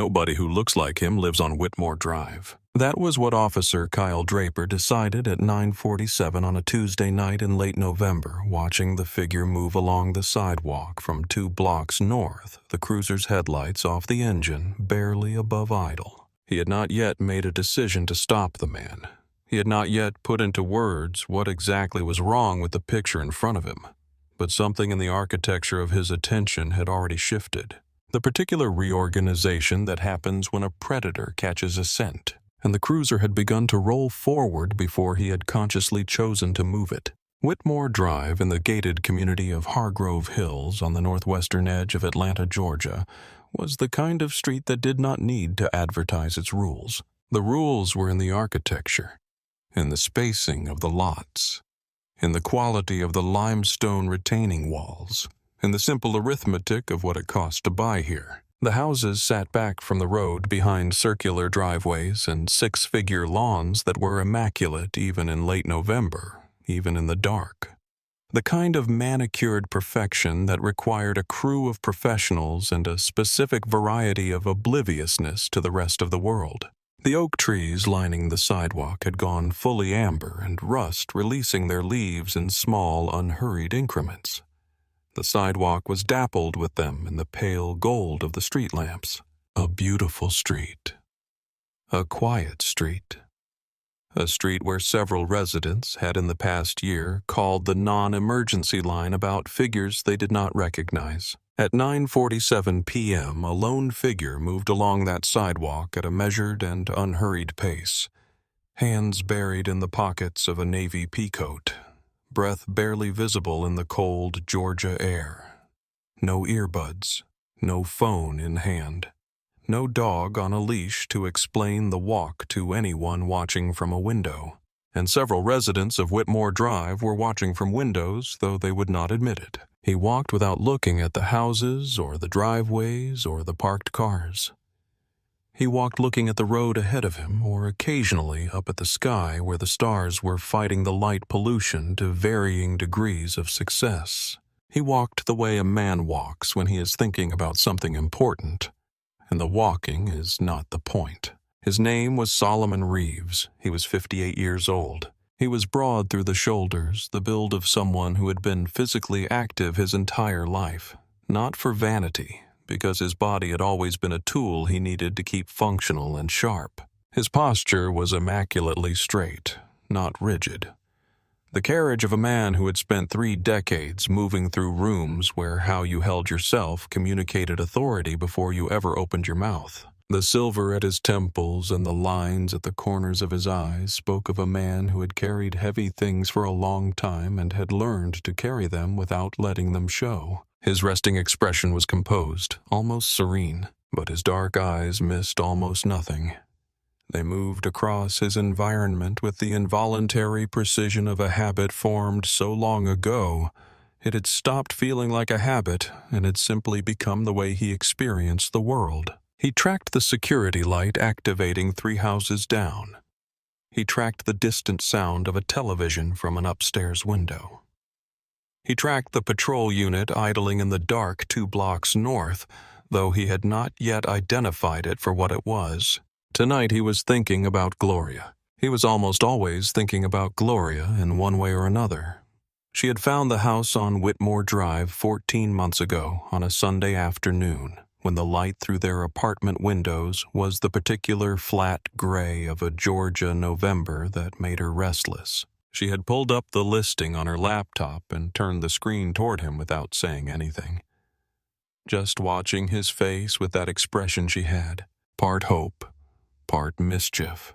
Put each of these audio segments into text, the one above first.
Nobody who looks like him lives on Whitmore Drive. That was what Officer Kyle Draper decided at 9:47 on a Tuesday night in late November, watching the figure move along the sidewalk from 2 blocks north, the cruiser's headlights off the engine, barely above idle. He had not yet made a decision to stop the man. He had not yet put into words what exactly was wrong with the picture in front of him. But something in the architecture of his attention had already shifted. The particular reorganization that happens when a predator catches a scent, and the cruiser had begun to roll forward before he had consciously chosen to move it. Whitmore Drive in the gated community of Hargrove Hills on the northwestern edge of Atlanta, Georgia, was the kind of street that did not need to advertise its rules. The rules were in the architecture, in the spacing of the lots, in the quality of the limestone retaining walls, in the simple arithmetic of what it cost to buy here. The houses sat back from the road behind circular driveways and 6-figure lawns that were immaculate even in late November, even in the dark. The kind of manicured perfection that required a crew of professionals and a specific variety of obliviousness to the rest of the world. The oak trees lining the sidewalk had gone fully amber and rust releasing their leaves in small, unhurried increments. The sidewalk was dappled with them in the pale gold of the street lamps. A beautiful street. A quiet street. A street where several residents had in the past year called the non-emergency line about figures they did not recognize. At 9:47 p.m., a lone figure moved along that sidewalk at a measured and unhurried pace, hands buried in the pockets of a navy peacoat, breath barely visible in the cold Georgia air. No earbuds, no phone in hand, no dog on a leash to explain the walk to anyone watching from a window. And several residents of Whitmore Drive were watching from windows, though they would not admit it. He walked without looking at the houses or the driveways or the parked cars. He walked looking at the road ahead of him or occasionally up at the sky where the stars were fighting the light pollution to varying degrees of success. He walked the way a man walks when he is thinking about something important, and the walking is not the point. His name was Solomon Reeves. He was 58 years old. He was broad through the shoulders, the build of someone who had been physically active his entire life, not for vanity, because his body had always been a tool he needed to keep functional and sharp. His posture was immaculately straight, not rigid. The carriage of a man who had spent 3 decades moving through rooms where how you held yourself communicated authority before you ever opened your mouth. The silver at his temples and the lines at the corners of his eyes spoke of a man who had carried heavy things for a long time and had learned to carry them without letting them show. His resting expression was composed, almost serene, but his dark eyes missed almost nothing. They moved across his environment with the involuntary precision of a habit formed so long ago, it had stopped feeling like a habit and had simply become the way he experienced the world. He tracked the security light activating 3 houses down. He tracked the distant sound of a television from an upstairs window. He tracked the patrol unit idling in the dark 2 blocks north, though he had not yet identified it for what it was. Tonight he was thinking about Gloria. He was almost always thinking about Gloria in one way or another. She had found the house on Whitmore Drive 14 months ago on a Sunday afternoon, when the light through their apartment windows was the particular flat gray of a Georgia November that made her restless. She had pulled up the listing on her laptop and turned the screen toward him without saying anything. Just watching his face with that expression she had, part hope, part mischief,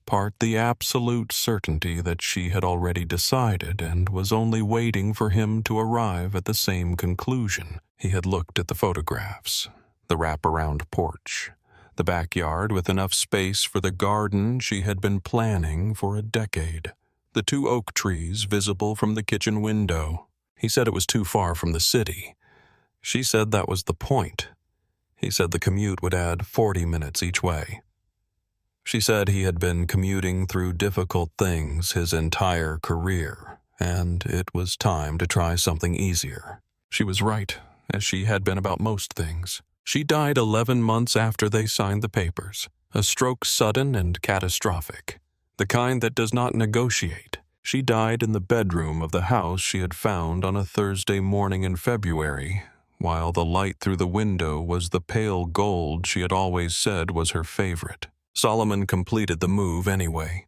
part the absolute certainty that she had already decided and was only waiting for him to arrive at the same conclusion. He had looked at the photographs, the wraparound porch, the backyard with enough space for the garden she had been planning for a decade, the 2 oak trees visible from the kitchen window. He said it was too far from the city. She said that was the point. He said the commute would add 40 minutes each way. She said he had been commuting through difficult things his entire career, and it was time to try something easier. She was right, as she had been about most things. She died 11 months after they signed the papers, a stroke sudden and catastrophic, the kind that does not negotiate. She died in the bedroom of the house she had found on a Thursday morning in February, while the light through the window was the pale gold she had always said was her favorite. Solomon completed the move anyway.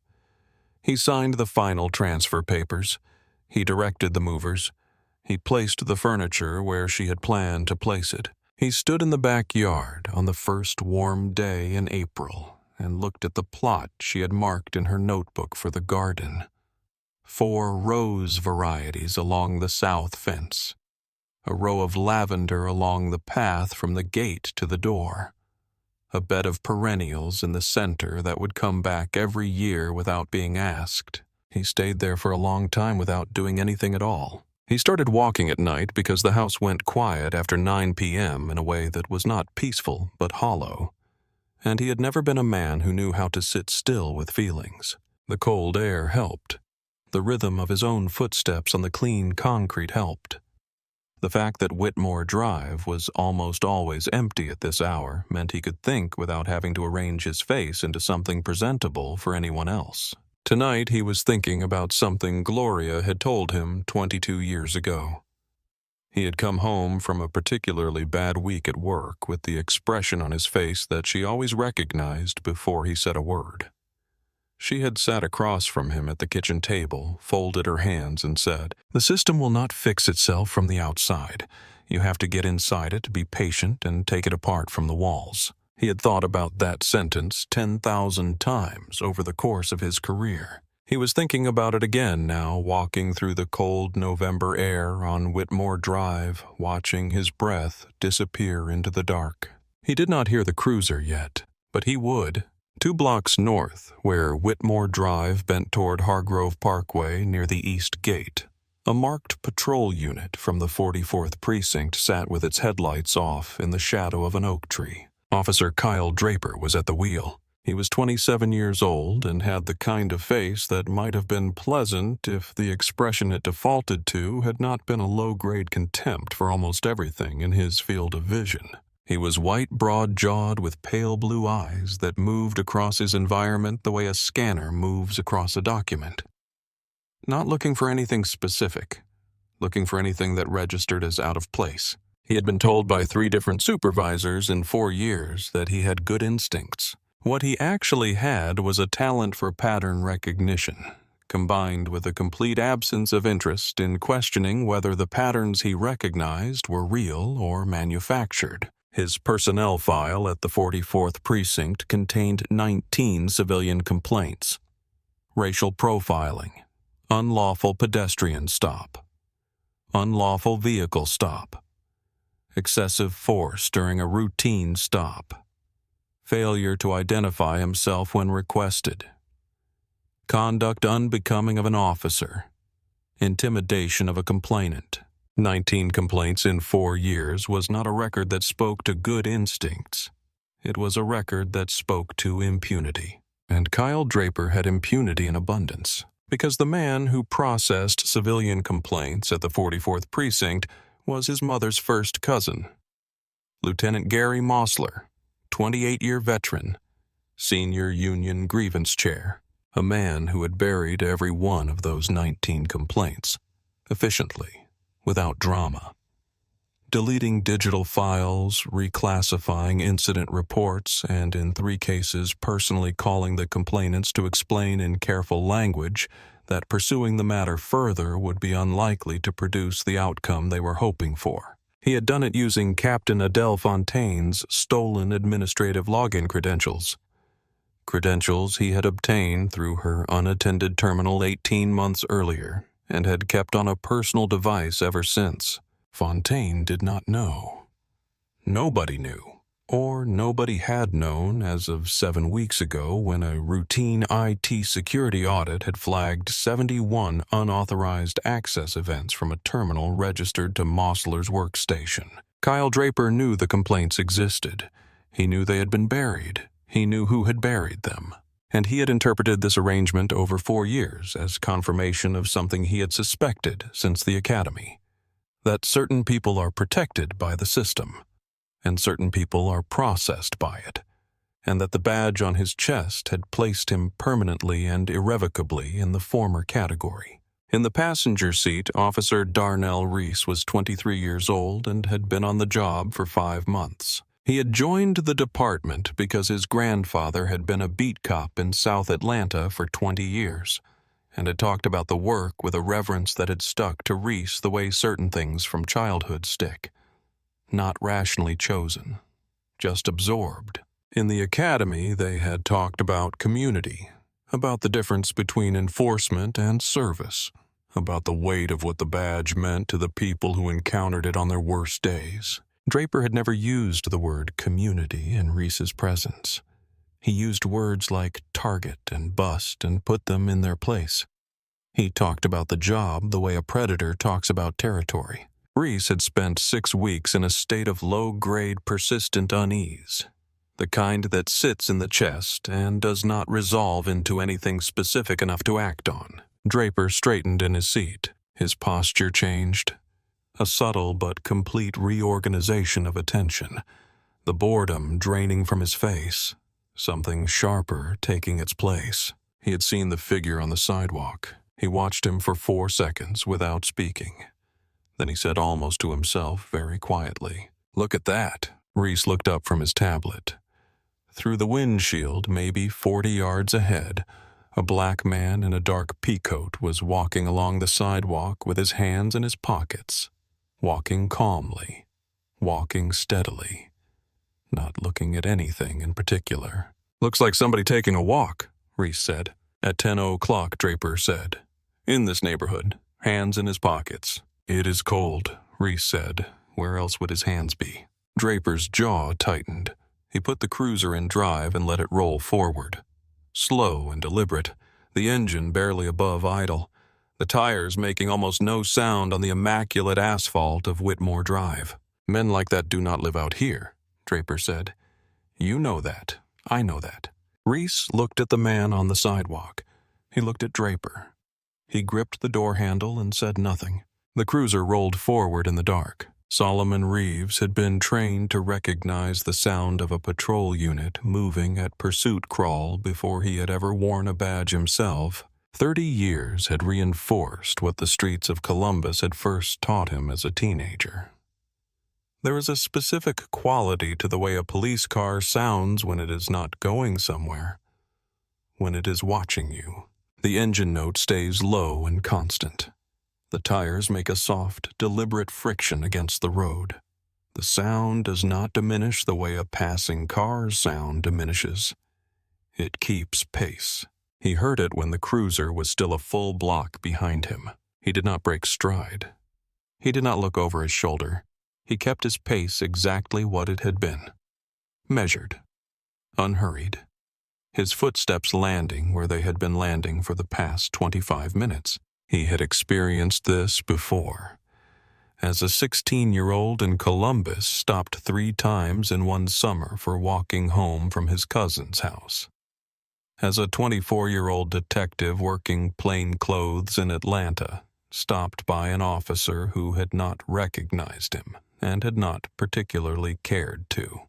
He signed the final transfer papers. He directed the movers. He placed the furniture where she had planned to place it. He stood in the backyard on the first warm day in April and looked at the plot she had marked in her notebook for the garden. 4 rose varieties along the south fence, a row of lavender along the path from the gate to the door, a bed of perennials in the center that would come back every year without being asked. He stayed there for a long time without doing anything at all. He started walking at night because the house went quiet after 9 p.m. in a way that was not peaceful but hollow, and he had never been a man who knew how to sit still with feelings. The cold air helped. The rhythm of his own footsteps on the clean concrete helped. The fact that Whitmore Drive was almost always empty at this hour meant he could think without having to arrange his face into something presentable for anyone else. Tonight he was thinking about something Gloria had told him 22 years ago. He had come home from a particularly bad week at work with the expression on his face that she always recognized before he said a word. She had sat across from him at the kitchen table, folded her hands, and said, "The system will not fix itself from the outside. You have to get inside it, be patient, and take it apart from the walls." He had thought about that sentence 10,000 times over the course of his career. He was thinking about it again now, walking through the cold November air on Whitmore Drive, watching his breath disappear into the dark. He did not hear the cruiser yet, but he would. 2 blocks north, where Whitmore Drive bent toward Hargrove Parkway near the East Gate, a marked patrol unit from the 44th Precinct sat with its headlights off in the shadow of an oak tree. Officer Kyle Draper was at the wheel. He was 27 years old and had the kind of face that might have been pleasant if the expression it defaulted to had not been a low-grade contempt for almost everything in his field of vision. He was white, broad-jawed, with pale blue eyes that moved across his environment the way a scanner moves across a document. Not looking for anything specific, looking for anything that registered as out of place. He had been told by 3 different supervisors in 4 years that he had good instincts. What he actually had was a talent for pattern recognition, combined with a complete absence of interest in questioning whether the patterns he recognized were real or manufactured. His personnel file at the 44th Precinct contained 19 civilian complaints: racial profiling, unlawful pedestrian stop, unlawful vehicle stop, excessive force during a routine stop, failure to identify himself when requested, conduct unbecoming of an officer, intimidation of a complainant. 19 complaints in 4 years was not a record that spoke to good instincts. It was a record that spoke to impunity. And Kyle Draper had impunity in abundance, because the man who processed civilian complaints at the 44th Precinct was his mother's first cousin, Lieutenant Gary Mosler, 28-year veteran, senior Union grievance chair, a man who had buried every one of those 19 complaints, efficiently, without drama. Deleting digital files, reclassifying incident reports, and in 3 cases personally calling the complainants to explain in careful language that pursuing the matter further would be unlikely to produce the outcome they were hoping for. He had done it using Captain Adele Fontaine's stolen administrative login credentials. Credentials he had obtained through her unattended terminal 18 months earlier and had kept on a personal device ever since. Fontaine did not know. Nobody knew, or nobody had known as of 7 weeks ago when a routine IT security audit had flagged 71 unauthorized access events from a terminal registered to Mosler's workstation. Kyle Draper knew the complaints existed. He knew they had been buried. He knew who had buried them. And he had interpreted this arrangement over 4 years as confirmation of something he had suspected since the academy: that certain people are protected by the system, and certain people are processed by it, and that the badge on his chest had placed him permanently and irrevocably in the former category. In the passenger seat, Officer Darnell Reese was 23 years old and had been on the job for 5 months. He had joined the department because his grandfather had been a beat cop in South Atlanta for 20 years, and had talked about the work with a reverence that had stuck to Reese the way certain things from childhood stick. Not rationally chosen, just absorbed. In the academy, they had talked about community, about the difference between enforcement and service, about the weight of what the badge meant to the people who encountered it on their worst days. Draper had never used the word community in Reese's presence. He used words like target and bust and put them in their place. He talked about the job the way a predator talks about territory. Reese had spent 6 weeks in a state of low-grade persistent unease, the kind that sits in the chest and does not resolve into anything specific enough to act on. Draper straightened in his seat. His posture changed. A subtle but complete reorganization of attention. The boredom draining from his face. Something sharper taking its place. He had seen the figure on the sidewalk. He watched him for 4 seconds without speaking. Then he said almost to himself, very quietly, "Look at that." Reese looked up from his tablet. Through the windshield, maybe 40 yards ahead, a black man in a dark peacoat was walking along the sidewalk with his hands in his pockets, walking calmly, walking steadily, not looking at anything in particular. "Looks like somebody taking a walk," Reese said. At 10:00, Draper said, "In this neighborhood, hands in his pockets." "It is cold," Reese said. Where else would his hands be? Draper's jaw tightened. He put the cruiser in drive and let it roll forward. Slow and deliberate, the engine barely above idle, the tires making almost no sound on the immaculate asphalt of Whitmore Drive. "Men like that do not live out here," Draper said. "You know that. I know that." Reese looked at the man on the sidewalk. He looked at Draper. He gripped the door handle and said nothing. The cruiser rolled forward in the dark. Solomon Reeves had been trained to recognize the sound of a patrol unit moving at pursuit crawl before he had ever worn a badge himself. 30 years had reinforced what the streets of Columbus had first taught him as a teenager. There is a specific quality to the way a police car sounds when it is not going somewhere, when it is watching you. The engine note stays low and constant. The tires make a soft, deliberate friction against the road. The sound does not diminish the way a passing car's sound diminishes. It keeps pace. He heard it when the cruiser was still a full block behind him. He did not break stride. He did not look over his shoulder. He kept his pace exactly what it had been. Measured. Unhurried. His footsteps landing where they had been landing for the past 25 minutes. He had experienced this before. As a 16-year-old in Columbus stopped 3 times in one summer for walking home from his cousin's house. As a 24-year-old detective working plain clothes in Atlanta stopped by an officer who had not recognized him and had not particularly cared to.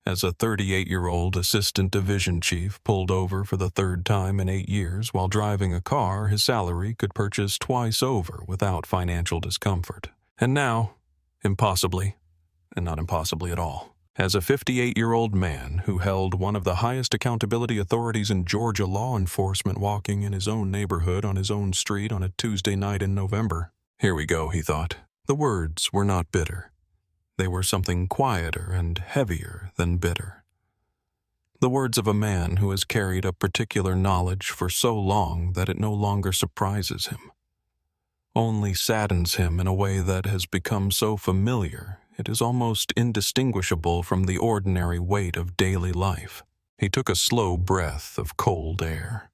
As a 38-year-old assistant division chief pulled over for the 3rd time in 8 years while driving a car his salary could purchase twice over without financial discomfort. And now, impossibly, and not impossibly at all, as a 58-year-old man who held one of the highest accountability authorities in Georgia law enforcement walking in his own neighborhood on his own street on a Tuesday night in November. Here we go, he thought. The words were not bitter. They were something quieter and heavier than bitter. The words of a man who has carried a particular knowledge for so long that it no longer surprises him, only saddens him in a way that has become so familiar it is almost indistinguishable from the ordinary weight of daily life. He took a slow breath of cold air.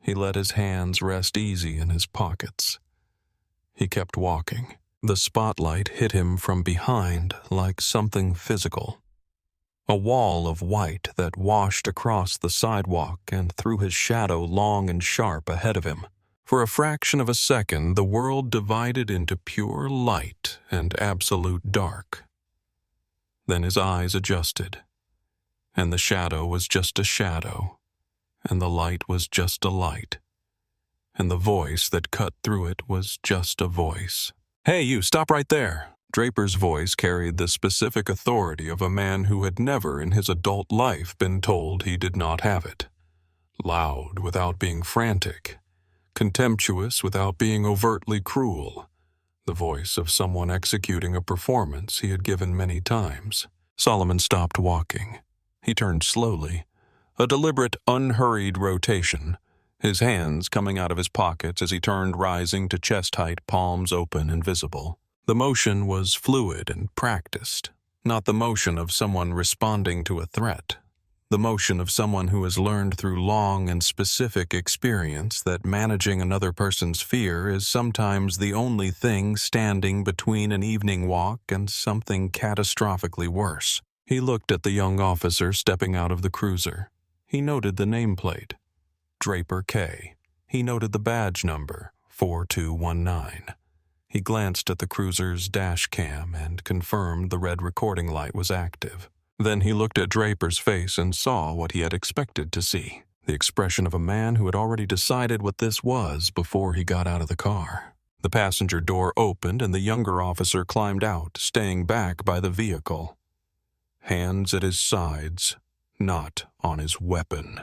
He let his hands rest easy in his pockets. He kept walking. The spotlight hit him from behind like something physical. A wall of white that washed across the sidewalk and threw his shadow long and sharp ahead of him. For a fraction of a second, the world divided into pure light and absolute dark. Then his eyes adjusted, and the shadow was just a shadow, and the light was just a light, and the voice that cut through it was just a voice. "Hey, you, stop right there!" Draper's voice carried the specific authority of a man who had never in his adult life been told he did not have it. Loud without being frantic, contemptuous without being overtly cruel, the voice of someone executing a performance he had given many times. Solomon stopped walking. He turned slowly, a deliberate, unhurried rotation, his hands coming out of his pockets as he turned, rising to chest-height, palms open and visible. The motion was fluid and practiced, not the motion of someone responding to a threat. The motion of someone who has learned through long and specific experience that managing another person's fear is sometimes the only thing standing between an evening walk and something catastrophically worse. He looked at the young officer stepping out of the cruiser. He noted the nameplate, Draper K. He noted the badge number, 4219. He glanced at the cruiser's dash cam and confirmed the red recording light was active. Then he looked at Draper's face and saw what he had expected to see, the expression of a man who had already decided what this was before he got out of the car. The passenger door opened and the younger officer climbed out, staying back by the vehicle. Hands at his sides, not on his weapon.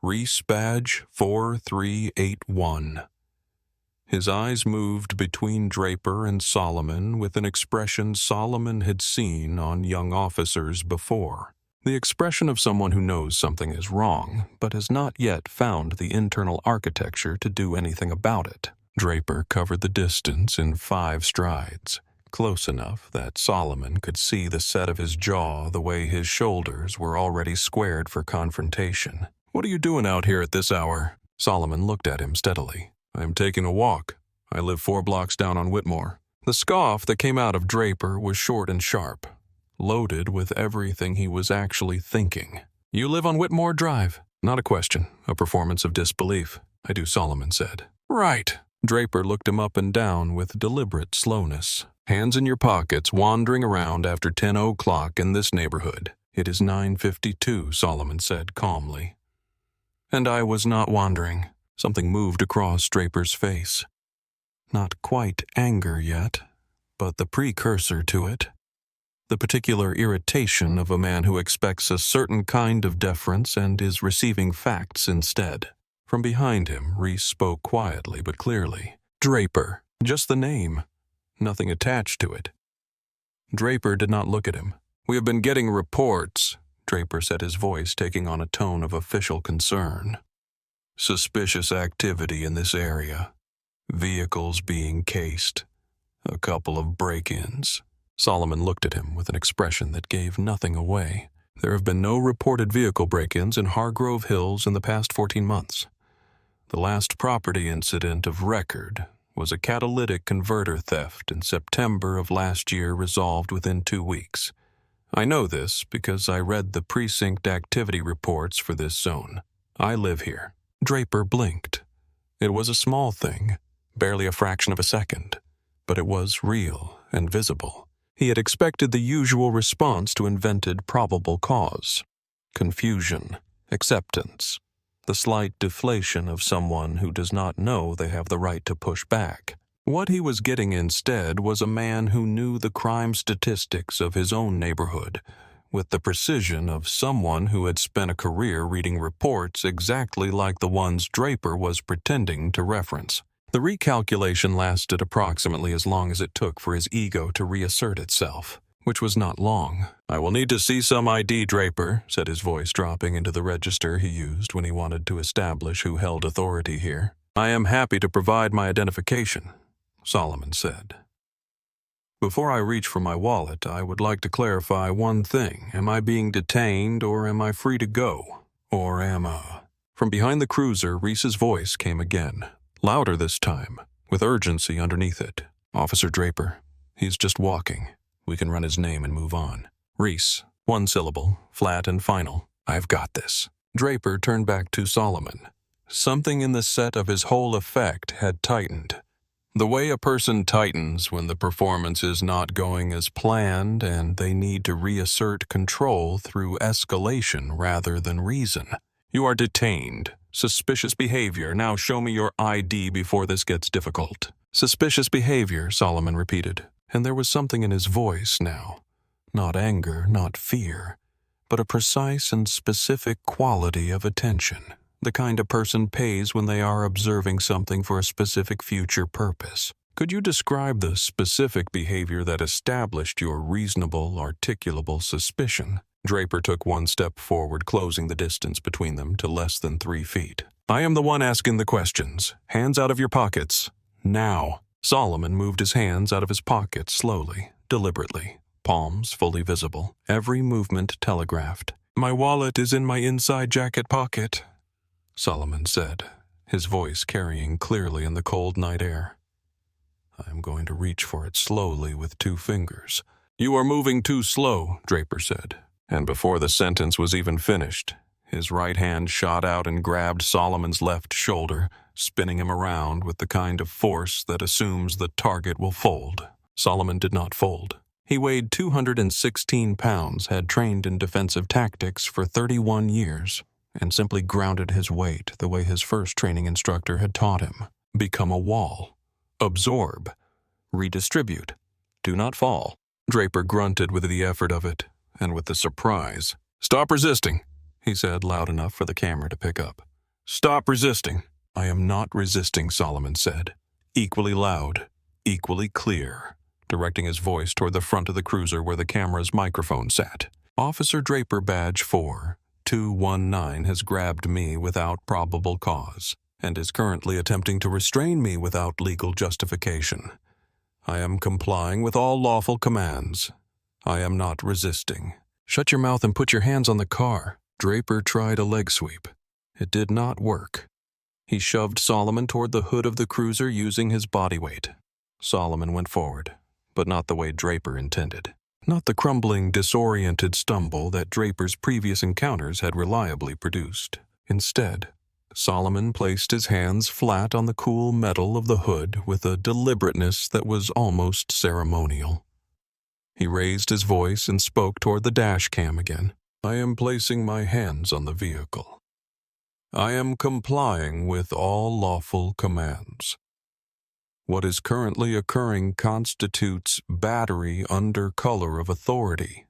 Reese badge 4381. His eyes moved between Draper and Solomon with an expression Solomon had seen on young officers before. The expression of someone who knows something is wrong, but has not yet found the internal architecture to do anything about it. Draper covered the distance in 5 strides, close enough that Solomon could see the set of his jaw the way his shoulders were already squared for confrontation. "What are you doing out here at this hour?" Solomon looked at him steadily. "I'm taking a walk. I live 4 blocks down on Whitmore." The scoff that came out of Draper was short and sharp, loaded with everything he was actually thinking. "You live on Whitmore Drive?" "Not a question, a performance of disbelief." "I do," Solomon said. "Right." Draper looked him up and down with deliberate slowness. "Hands in your pockets, wandering around after 10 o'clock in this neighborhood." "It is 9:52, Solomon said calmly. "And I was not wandering." Something moved across Draper's face. Not quite anger yet, but the precursor to it. The particular irritation of a man who expects a certain kind of deference and is receiving facts instead. From behind him, Reese spoke quietly but clearly. "Draper, just the name. Nothing attached to it." Draper did not look at him. "We have been getting reports," Draper said, his voice taking on a tone of official concern. "Suspicious activity in this area. Vehicles being cased. A couple of break-ins." Solomon looked at him with an expression that gave nothing away. "There have been no reported vehicle break-ins in Hargrove Hills in the past 14 months. The last property incident of record was a catalytic converter theft in September of last year, resolved within 2 weeks. I know this because I read the precinct activity reports for this zone. I live here." Draper blinked. It was a small thing, barely a fraction of a second, but it was real and visible. He had expected the usual response to invented probable cause. Confusion, acceptance, the slight deflation of someone who does not know they have the right to push back. What he was getting instead was a man who knew the crime statistics of his own neighborhood, with the precision of someone who had spent a career reading reports exactly like the ones Draper was pretending to reference. The recalculation lasted approximately as long as it took for his ego to reassert itself, which was not long. "I will need to see some ID, Draper," said his voice, dropping into the register he used when he wanted to establish who held authority here. "I am happy to provide my identification," Solomon said. "Before I reach for my wallet, I would like to clarify one thing. Am I being detained, or am I free to go? Or am I—" From behind the cruiser, Reese's voice came again, louder this time, with urgency underneath it. "Officer Draper, he's just walking. We can run his name and move on." Reese, 1 syllable, flat and final. "I've got this." Draper turned back to Solomon. Something in the set of his whole effect had tightened. The way a person tightens when the performance is not going as planned and they need to reassert control through escalation rather than reason. You are detained. Suspicious behavior. Now show me your ID before this gets difficult. Suspicious behavior, Solomon repeated, and there was something in his voice now. Not anger, not fear, but a precise and specific quality of attention. The kind a person pays when they are observing something for a specific future purpose. Could you describe the specific behavior that established your reasonable, articulable suspicion? Draper took one step forward, closing the distance between them to less than 3 feet. I am the one asking the questions. Hands out of your pockets. Now. Solomon moved his hands out of his pockets slowly, deliberately, palms fully visible, every movement telegraphed. My wallet is in my inside jacket pocket, Solomon said, his voice carrying clearly in the cold night air. I am going to reach for it slowly with 2 fingers. You are moving too slow, Draper said, and before the sentence was even finished, his right hand shot out and grabbed Solomon's left shoulder, spinning him around with the kind of force that assumes the target will fold. Solomon did not fold. He weighed 216 pounds, had trained in defensive tactics for 31 years, and simply grounded his weight the way his first training instructor had taught him. Become a wall. Absorb. Redistribute. Do not fall. Draper grunted with the effort of it, and with the surprise. Stop resisting, he said loud enough for the camera to pick up. Stop resisting. I am not resisting, Solomon said. Equally loud, equally clear, directing his voice toward the front of the cruiser where the camera's microphone sat. Officer Draper Badge 4-219 has grabbed me without probable cause and is currently attempting to restrain me without legal justification. I am complying with all lawful commands. I am not resisting. Shut your mouth and put your hands on the car. Draper tried a leg sweep. It did not work. He shoved Solomon toward the hood of the cruiser using his body weight. Solomon went forward, but not the way Draper intended. Not the crumbling, disoriented stumble that Draper's previous encounters had reliably produced. Instead, Solomon placed his hands flat on the cool metal of the hood with a deliberateness that was almost ceremonial. He raised his voice and spoke toward the dash cam again. I am placing my hands on the vehicle. I am complying with all lawful commands. What is currently occurring constitutes battery under color of authority,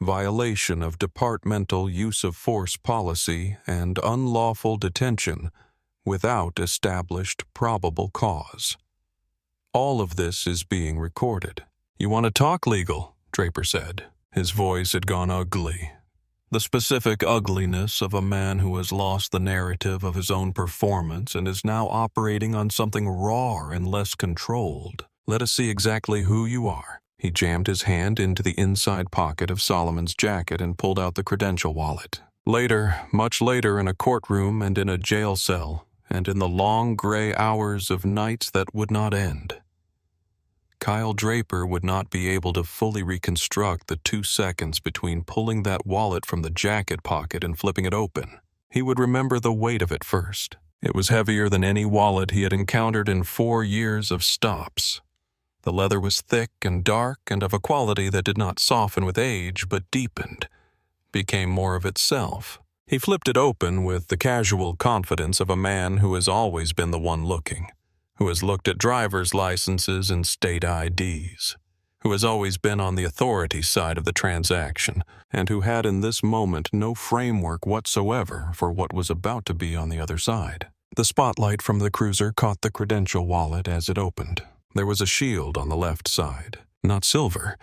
violation of departmental use of force policy, and unlawful detention without established probable cause. All of this is being recorded. You want to talk legal? Draper said. His voice had gone ugly. The specific ugliness of a man who has lost the narrative of his own performance and is now operating on something raw and less controlled. Let us see exactly who you are. He jammed his hand into the inside pocket of Solomon's jacket and pulled out the credential wallet. Later, much later in a courtroom and in a jail cell, and in the long gray hours of nights that would not end, Kyle Draper would not be able to fully reconstruct the 2 seconds between pulling that wallet from the jacket pocket and flipping it open. He would remember the weight of it first. It was heavier than any wallet he had encountered in 4 years of stops. The leather was thick and dark and of a quality that did not soften with age but deepened, became more of itself. He flipped it open with the casual confidence of a man who has always been the one looking, who has looked at driver's licenses and state IDs, who has always been on the authority side of the transaction, and who had in this moment no framework whatsoever for what was about to be on the other side. The spotlight from the cruiser caught the credential wallet as it opened. There was a shield on the left side. Not silver,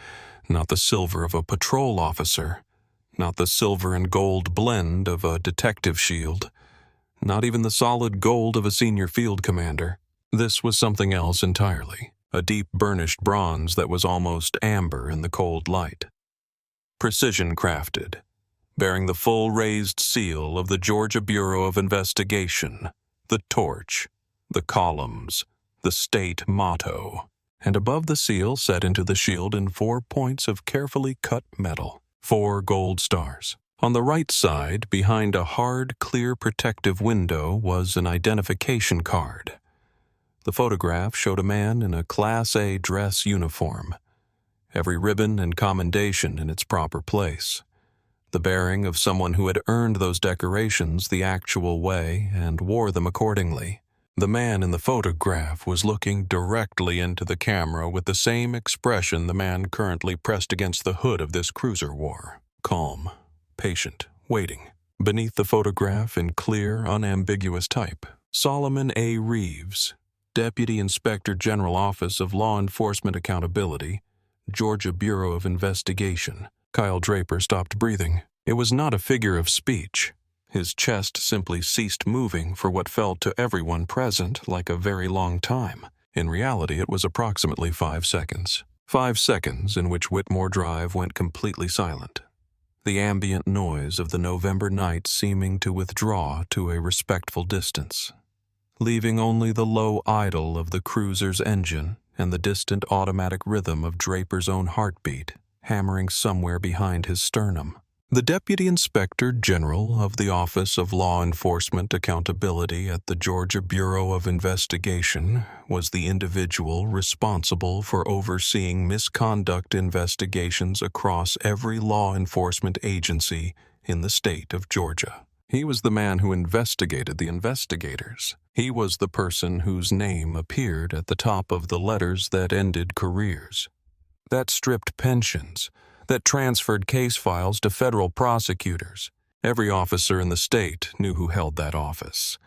not the silver of a patrol officer, not the silver and gold blend of a detective shield, not even the solid gold of a senior field commander. This was something else entirely, a deep burnished bronze that was almost amber in the cold light. Precision crafted, bearing the full raised seal of the Georgia Bureau of Investigation, the torch, the columns, the state motto, and above the seal set into the shield in 4 points of carefully cut metal, 4 gold stars. On the right side, behind a hard, clear protective window, was an identification card. The photograph showed a man in a Class A dress uniform, every ribbon and commendation in its proper place, the bearing of someone who had earned those decorations the actual way and wore them accordingly. The man in the photograph was looking directly into the camera with the same expression the man currently pressed against the hood of this cruiser wore: calm, patient, waiting. Beneath the photograph, in clear, unambiguous type, Solomon A. Reeves, Deputy Inspector General, Office of Law Enforcement Accountability, Georgia Bureau of Investigation. Kyle Draper stopped breathing. It was not a figure of speech. His chest simply ceased moving for what felt to everyone present like a very long time. In reality, it was approximately 5 seconds. 5 seconds in which Whitmore Drive went completely silent, the ambient noise of the November night seeming to withdraw to a respectful distance, leaving only the low idle of the cruiser's engine and the distant automatic rhythm of Draper's own heartbeat hammering somewhere behind his sternum. The Deputy Inspector General of the Office of Law Enforcement Accountability at the Georgia Bureau of Investigation was the individual responsible for overseeing misconduct investigations across every law enforcement agency in the state of Georgia. He was the man who investigated the investigators. He was the person whose name appeared at the top of the letters that ended careers, that stripped pensions, that transferred case files to federal prosecutors. Every officer in the state knew who held that office.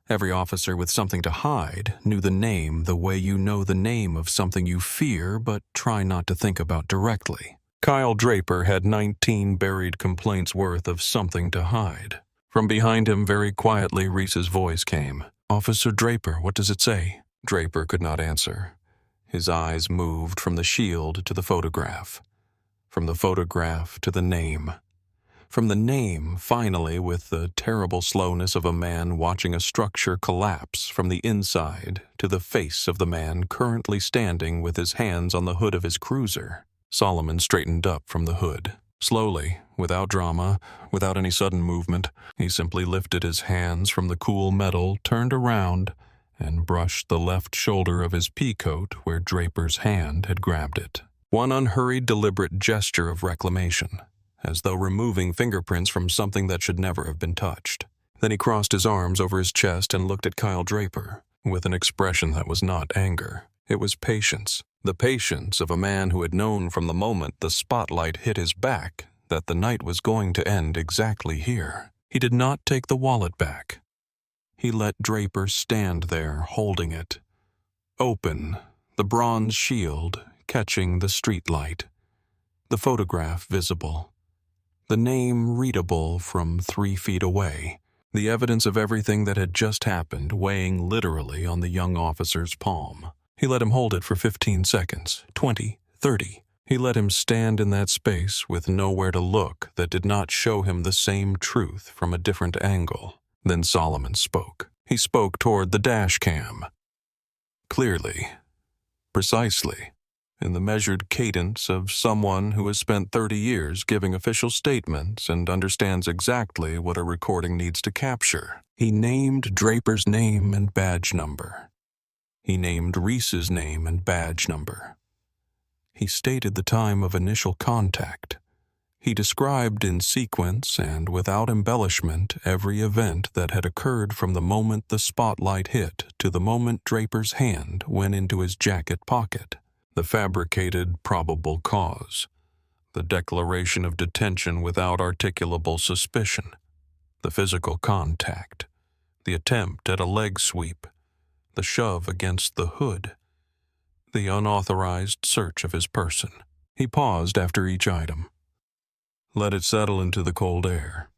Every officer with something to hide knew the name the way you know the name of something you fear but try not to think about directly. Kyle Draper had 19 buried complaints worth of something to hide. From behind him, very quietly, Reese's voice came. "Officer Draper, what does it say?" Draper could not answer. His eyes moved from the shield to the photograph, from the photograph to the name, from the name, finally, with the terrible slowness of a man watching a structure collapse from the inside, to the face of the man currently standing with his hands on the hood of his cruiser. Solomon straightened up from the hood. Slowly, without drama, without any sudden movement, he simply lifted his hands from the cool metal, turned around, and brushed the left shoulder of his peacoat where Draper's hand had grabbed it. One unhurried, deliberate gesture of reclamation, as though removing fingerprints from something that should never have been touched. Then he crossed his arms over his chest and looked at Kyle Draper, with an expression that was not anger. It was patience, the patience of a man who had known from the moment the spotlight hit his back that the night was going to end exactly here. He did not take the wallet back. He let Draper stand there, holding it, open, the bronze shield catching the streetlight, the photograph visible, the name readable from 3 feet away, the evidence of everything that had just happened weighing literally on the young officer's palm. He let him hold it for 15 seconds, 20, 30. He let him stand in that space with nowhere to look that did not show him the same truth from a different angle. Then Solomon spoke. He spoke toward the dash cam. Clearly, precisely, in the measured cadence of someone who has spent 30 years giving official statements and understands exactly what a recording needs to capture. He named Draper's name and badge number. He named Reese's name and badge number. He stated the time of initial contact. He described in sequence and without embellishment every event that had occurred from the moment the spotlight hit to the moment Draper's hand went into his jacket pocket. The fabricated probable cause, the declaration of detention without articulable suspicion, the physical contact, the attempt at a leg sweep, the shove against the hood, the unauthorized search of his person. He paused after each item. Let it settle into the cold air.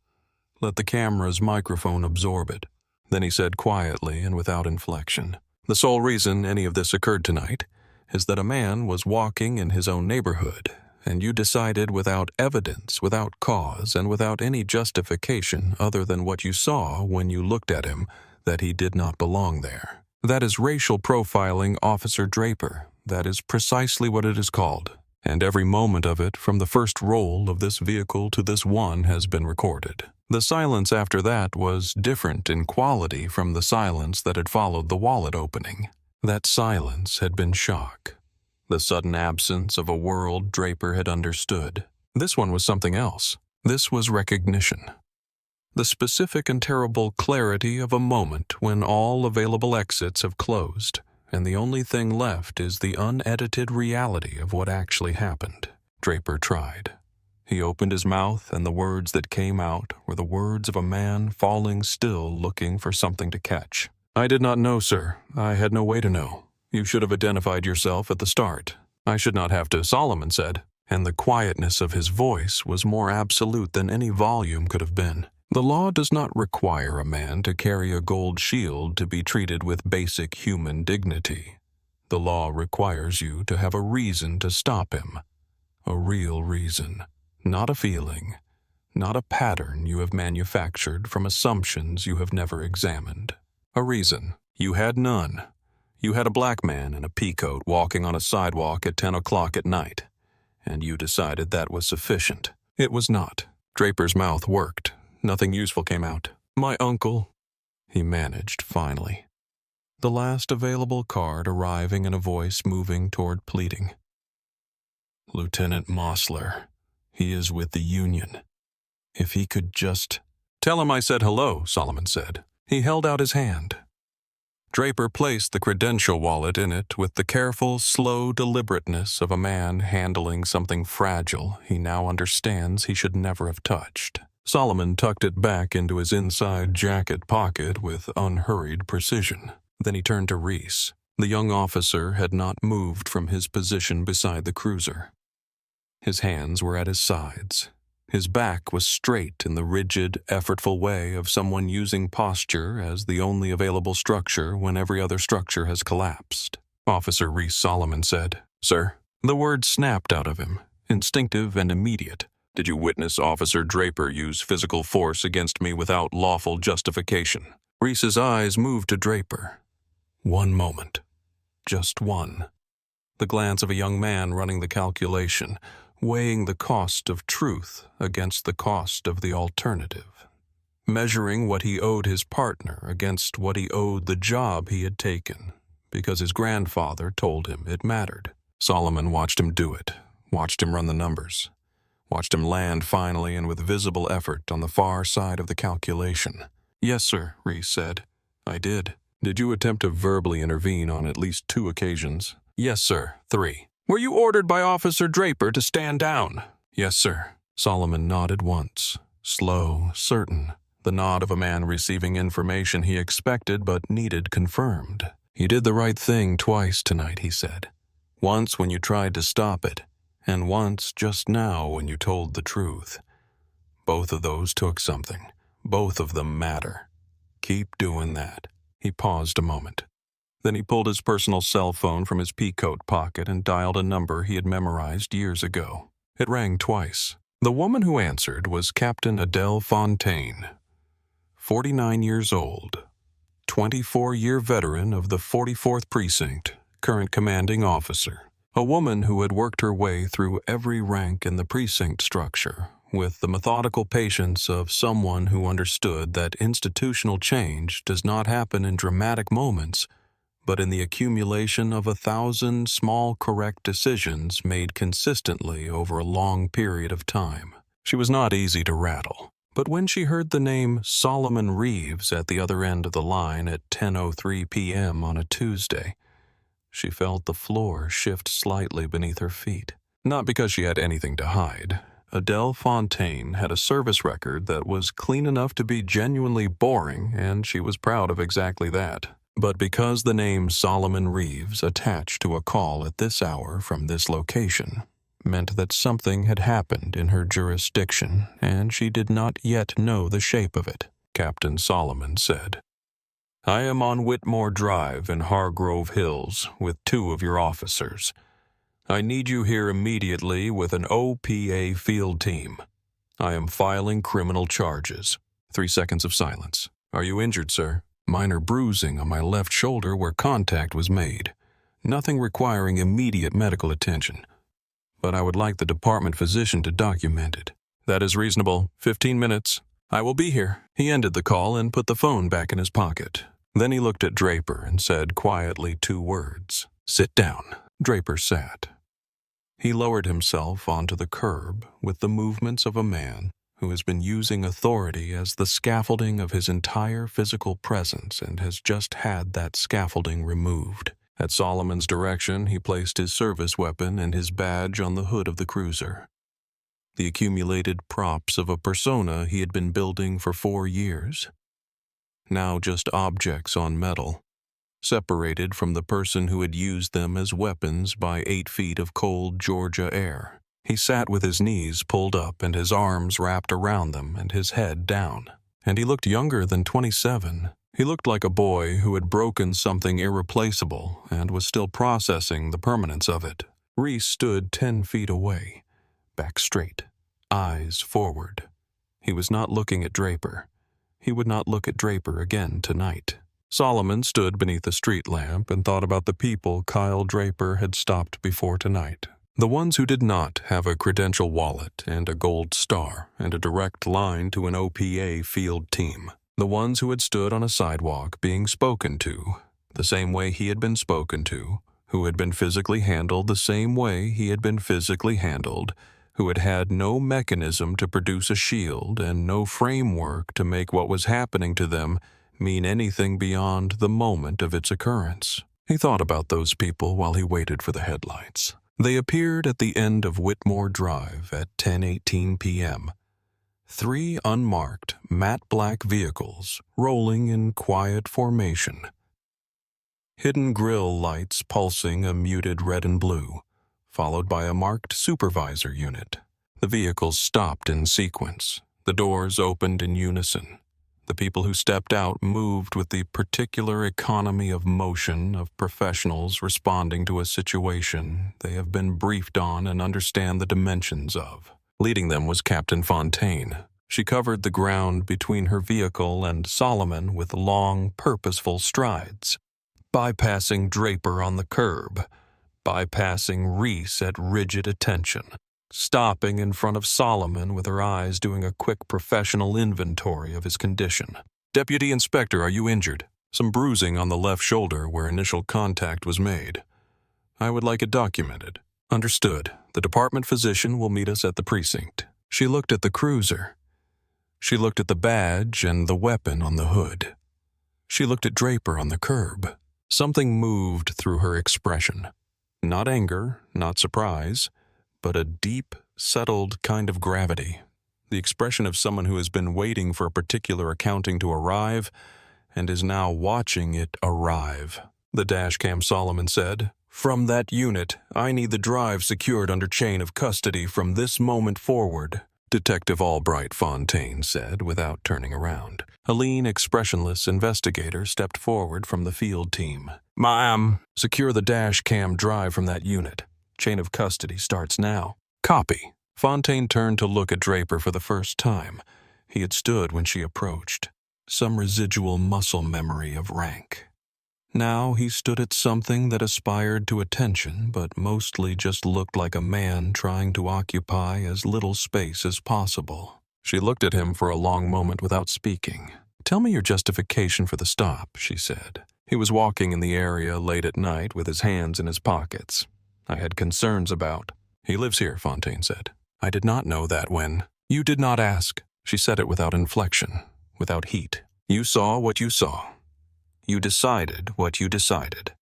Let the camera's microphone absorb it. Then he said quietly and without inflection, "The sole reason any of this occurred tonight is that a man was walking in his own neighborhood, and you decided without evidence, without cause, and without any justification other than what you saw when you looked at him, that he did not belong there. That is racial profiling, Officer Draper. That is precisely what it is called. And every moment of it, from the first roll of this vehicle to this one, has been recorded. The silence after that was different in quality from the silence that had followed the wallet opening. That silence had been shock, the sudden absence of a world Draper had understood. This one was something else. This was recognition. The specific and terrible clarity of a moment when all available exits have closed, and the only thing left is the unedited reality of what actually happened. Draper tried. He opened his mouth, and the words that came out were the words of a man falling still looking for something to catch. "I did not know, sir. I had no way to know. You should have identified yourself at the start. I should not have to," Solomon said, and the quietness of his voice was more absolute than any volume could have been. The law does not require a man to carry a gold shield to be treated with basic human dignity. The law requires you to have a reason to stop him. A real reason. Not a feeling. Not a pattern you have manufactured from assumptions you have never examined. A reason. You had none. You had a black man in a peacoat walking on a sidewalk at 10 o'clock at night, and you decided that was sufficient. It was not. Draper's mouth worked. Nothing useful came out. "My uncle," he managed finally. The last available card arriving in a voice moving toward pleading. "Lieutenant Mosler. He is with the Union. If he could just—" "Tell him I said hello," Solomon said. He held out his hand. Draper placed the credential wallet in it with the careful, slow deliberateness of a man handling something fragile he now understands he should never have touched. Solomon tucked it back into his inside jacket pocket with unhurried precision. Then he turned to Reese. The young officer had not moved from his position beside the cruiser. His hands were at his sides. His back was straight in the rigid, effortful way of someone using posture as the only available structure when every other structure has collapsed. Officer Reese Solomon said, "Sir." The word snapped out of him, instinctive and immediate. "Did you witness Officer Draper use physical force against me without lawful justification?" Reese's eyes moved to Draper. One moment. Just one. The glance of a young man running the calculation, weighing the cost of truth against the cost of the alternative, measuring what he owed his partner against what he owed the job he had taken, because his grandfather told him it mattered. Solomon watched him do it, watched him run the numbers, watched him land finally and with visible effort on the far side of the calculation. "Yes, sir," Reese said. "I did." "Did you attempt to verbally intervene on at least 2 occasions?" "Yes, sir. 3. "Were you ordered by Officer Draper to stand down?" "Yes, sir." Solomon nodded once, slow, certain, the nod of a man receiving information he expected but needed confirmed. "You did the right thing twice tonight," he said. "Once when you tried to stop it, and once just now when you told the truth. Both of those took something. Both of them matter. Keep doing that." He paused a moment. Then he pulled his personal cell phone from his peacoat pocket and dialed a number he had memorized years ago. It rang twice. The woman who answered was Captain Adele Fontaine, 49 years old, 24-year veteran of the 44th Precinct, current commanding officer. A woman who had worked her way through every rank in the precinct structure with the methodical patience of someone who understood that institutional change does not happen in dramatic moments, but in the accumulation of 1,000 small correct decisions made consistently over a long period of time. She was not easy to rattle, but when she heard the name Solomon Reeves at the other end of the line at 10:03 p.m. on a Tuesday, she felt the floor shift slightly beneath her feet. Not because she had anything to hide. Adele Fontaine had a service record that was clean enough to be genuinely boring, and she was proud of exactly that. But because the name Solomon Reeves attached to a call at this hour from this location meant that something had happened in her jurisdiction, and she did not yet know the shape of it. Captain Solomon said, "I am on Whitmore Drive in Hargrove Hills with 2 of your officers. I need you here immediately with an OPA field team. I am filing criminal charges." 3 seconds of silence. "Are you injured, sir?" "Minor bruising on my left shoulder where contact was made. Nothing requiring immediate medical attention. But I would like the department physician to document it." "That is reasonable. 15 minutes. I will be here." He ended the call and put the phone back in his pocket. Then he looked at Draper and said quietly 2 words. "Sit down." Draper sat. He lowered himself onto the curb with the movements of a man who has been using authority as the scaffolding of his entire physical presence and has just had that scaffolding removed. At Solomon's direction, he placed his service weapon and his badge on the hood of the cruiser. The accumulated props of a persona he had been building for 4 years. Now just objects on metal, separated from the person who had used them as weapons by 8 feet of cold Georgia air. He sat with his knees pulled up and his arms wrapped around them and his head down. And he looked younger than 27. He looked like a boy who had broken something irreplaceable and was still processing the permanence of it. Reese stood 10 feet away, back straight, eyes forward. He was not looking at Draper. He would not look at Draper again tonight. Solomon stood beneath a street lamp and thought about the people Kyle Draper had stopped before tonight. The ones who did not have a credential wallet and a gold star and a direct line to an OPA field team. The ones who had stood on a sidewalk being spoken to, the same way he had been spoken to, who had been physically handled the same way he had been physically handled, who had had no mechanism to produce a shield and no framework to make what was happening to them mean anything beyond the moment of its occurrence. He thought about those people while he waited for the headlights. They appeared at the end of Whitmore Drive at 10:18 p.m. 3 unmarked, matte black vehicles rolling in quiet formation. Hidden grille lights pulsing a muted red and blue, followed by a marked supervisor unit. The vehicles stopped in sequence. The doors opened in unison. The people who stepped out moved with the particular economy of motion of professionals responding to a situation they have been briefed on and understand the dimensions of. Leading them was Captain Fontaine. She covered the ground between her vehicle and Solomon with long, purposeful strides, bypassing Draper on the curb, bypassing Reese at rigid attention, stopping in front of Solomon with her eyes doing a quick professional inventory of his condition. "Deputy Inspector, are you injured?" "Some bruising on the left shoulder where initial contact was made. I would like it documented." "Understood. The department physician will meet us at the precinct." She looked at the cruiser. She looked at the badge and the weapon on the hood. She looked at Draper on the curb. Something moved through her expression. Not anger, not surprise, but a deep, settled kind of gravity. The expression of someone who has been waiting for a particular accounting to arrive and is now watching it arrive. The dashcam Solomon said, "From that unit, I need the drive secured under chain of custody from this moment forward." Detective Albright, Fontaine said without turning around. A lean, expressionless investigator stepped forward from the field team. "Ma'am, secure the dash cam drive from that unit. Chain of custody starts now." "Copy." Fontaine turned to look at Draper for the first time. He had stood when she approached. Some residual muscle memory of rank. Now he stood at something that aspired to attention, but mostly just looked like a man trying to occupy as little space as possible. She looked at him for a long moment without speaking. "Tell me your justification for the stop," she said. He was walking in the area late at night with his hands in his pockets. "I had concerns about—" "He lives here," Fontaine said. "I did not know that when—" "You did not ask." She said it without inflection, without heat. "You saw what you saw. You decided what you decided.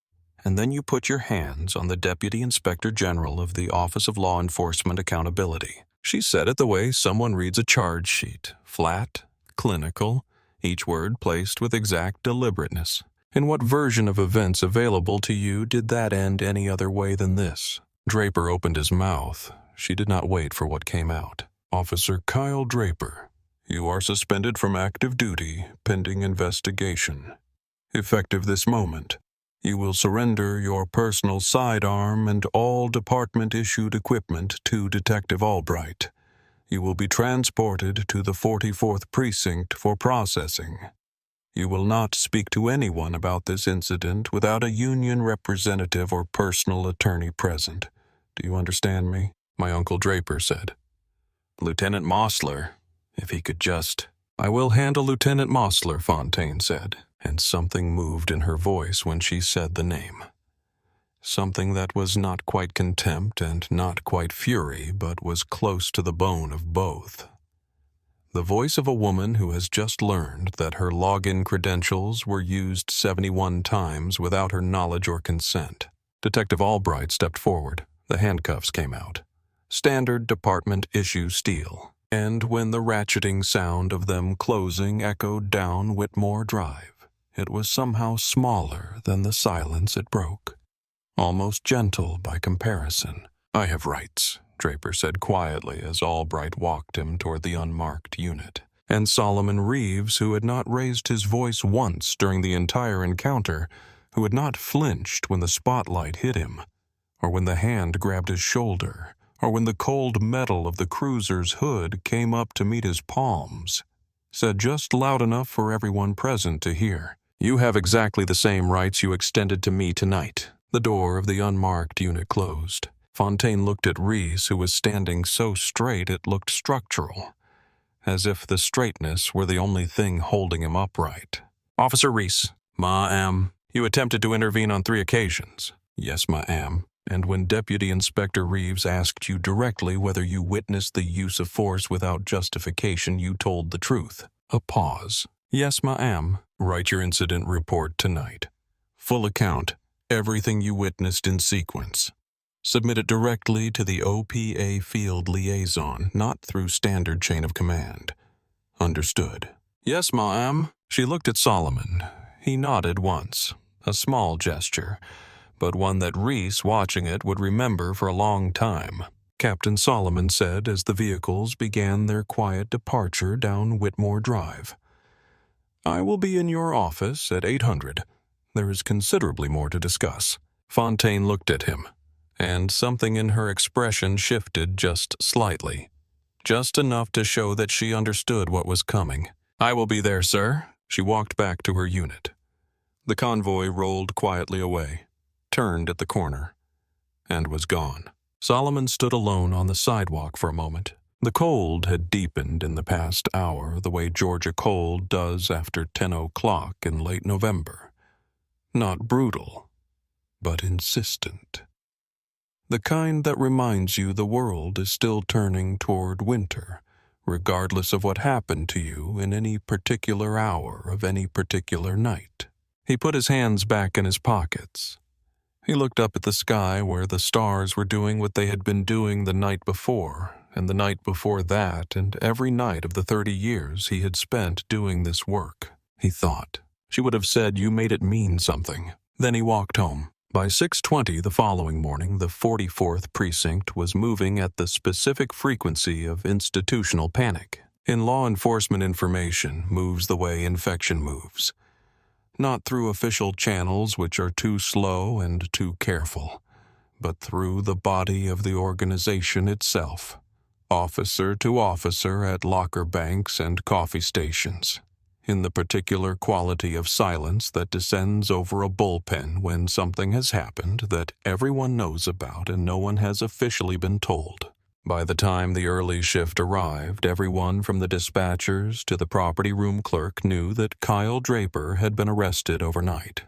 And then you put your hands on the Deputy Inspector General of the Office of Law Enforcement Accountability." She said it the way someone reads a charge sheet, flat, clinical, each word placed with exact deliberateness. "In what version of events available to you did that end any other way than this?" Draper opened his mouth. She did not wait for what came out. "Officer Kyle Draper, you are suspended from active duty pending investigation. Effective this moment, you will surrender your personal sidearm and all department-issued equipment to Detective Albright. You will be transported to the 44th Precinct for processing. You will not speak to anyone about this incident without a union representative or personal attorney present. Do you understand me?" My Uncle Draper said. "Lieutenant Mosler, if he could just—" "I will handle Lieutenant Mosler," Fontaine said. and something moved in her voice when she said the name. Something that was not quite contempt and not quite fury, but was close to the bone of both. The voice of a woman who has just learned that her login credentials were used 71 times without her knowledge or consent. Detective Albright stepped forward. The handcuffs came out. Standard department issue steel. And when the ratcheting sound of them closing echoed down Whitmore Drive, it was somehow smaller than the silence it broke. Almost gentle by comparison. "I have rights," Draper said quietly as Albright walked him toward the unmarked unit. And Solomon Reeves, who had not raised his voice once during the entire encounter, who had not flinched when the spotlight hit him, or when the hand grabbed his shoulder, or when the cold metal of the cruiser's hood came up to meet his palms, said just loud enough for everyone present to hear, "You have exactly the same rights you extended to me tonight." The door of the unmarked unit closed. Fontaine looked at Reese, who was standing so straight it looked structural, as if the straightness were the only thing holding him upright. "Officer Reese." "Ma'am." "You attempted to intervene on 3 occasions." "Yes, ma'am. And when Deputy Inspector Reeves asked you directly whether you witnessed the use of force without justification, you told the truth." A pause. "Yes, ma'am." "Write your incident report tonight. Full account. Everything you witnessed in sequence. Submit it directly to the OPA field liaison, not through standard chain of command. Understood?" "Yes, ma'am." She looked at Solomon. He nodded once, a small gesture, but one that Reese, watching it, would remember for a long time. Captain Solomon said as the vehicles began their quiet departure down Whitmore Drive. "I will be in your office at 800. There is considerably more to discuss." Fontaine looked at him, and something in her expression shifted just slightly, just enough to show that she understood what was coming. "I will be there, sir." She walked back to her unit. The convoy rolled quietly away, turned at the corner, and was gone. Solomon stood alone on the sidewalk for a moment. The cold had deepened in the past hour the way Georgia cold does after 10 o'clock in late November. Not brutal, but insistent. The kind that reminds you the world is still turning toward winter, regardless of what happened to you in any particular hour of any particular night. He put his hands back in his pockets. He looked up at the sky where the stars were doing what they had been doing the night before, and the night before that, and every night of the 30 years he had spent doing this work. He thought, she would have said, "You made it mean something." Then he walked home. By 6:20 the following morning, the 44th Precinct was moving at the specific frequency of institutional panic. In law enforcement, information moves the way infection moves. Not through official channels which are too slow and too careful, but through the body of the organization itself, officer to officer at locker banks and coffee stations, in the particular quality of silence that descends over a bullpen when something has happened that everyone knows about and no one has officially been told. By the time the early shift arrived, everyone from the dispatchers to the property room clerk knew that Kyle Draper had been arrested overnight.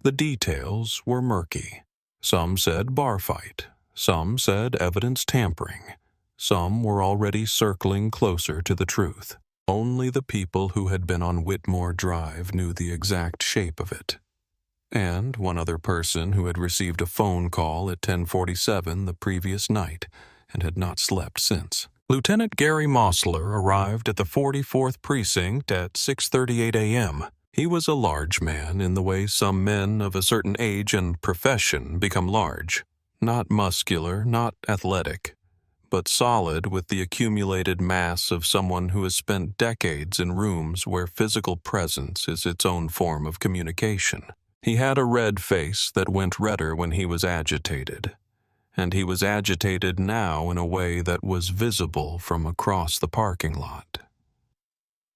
The details were murky. Some said bar fight. Some said evidence tampering. Some were already circling closer to the truth. Only the people who had been on Whitmore Drive knew the exact shape of it. And one other person who had received a phone call at 10:47 the previous night and had not slept since. Lieutenant Gary Mosler arrived at the 44th Precinct at 6:38 a.m. He was a large man in the way some men of a certain age and profession become large. Not muscular, not athletic, but solid with the accumulated mass of someone who has spent decades in rooms where physical presence is its own form of communication. He had a red face that went redder when he was agitated, and he was agitated now in a way that was visible from across the parking lot.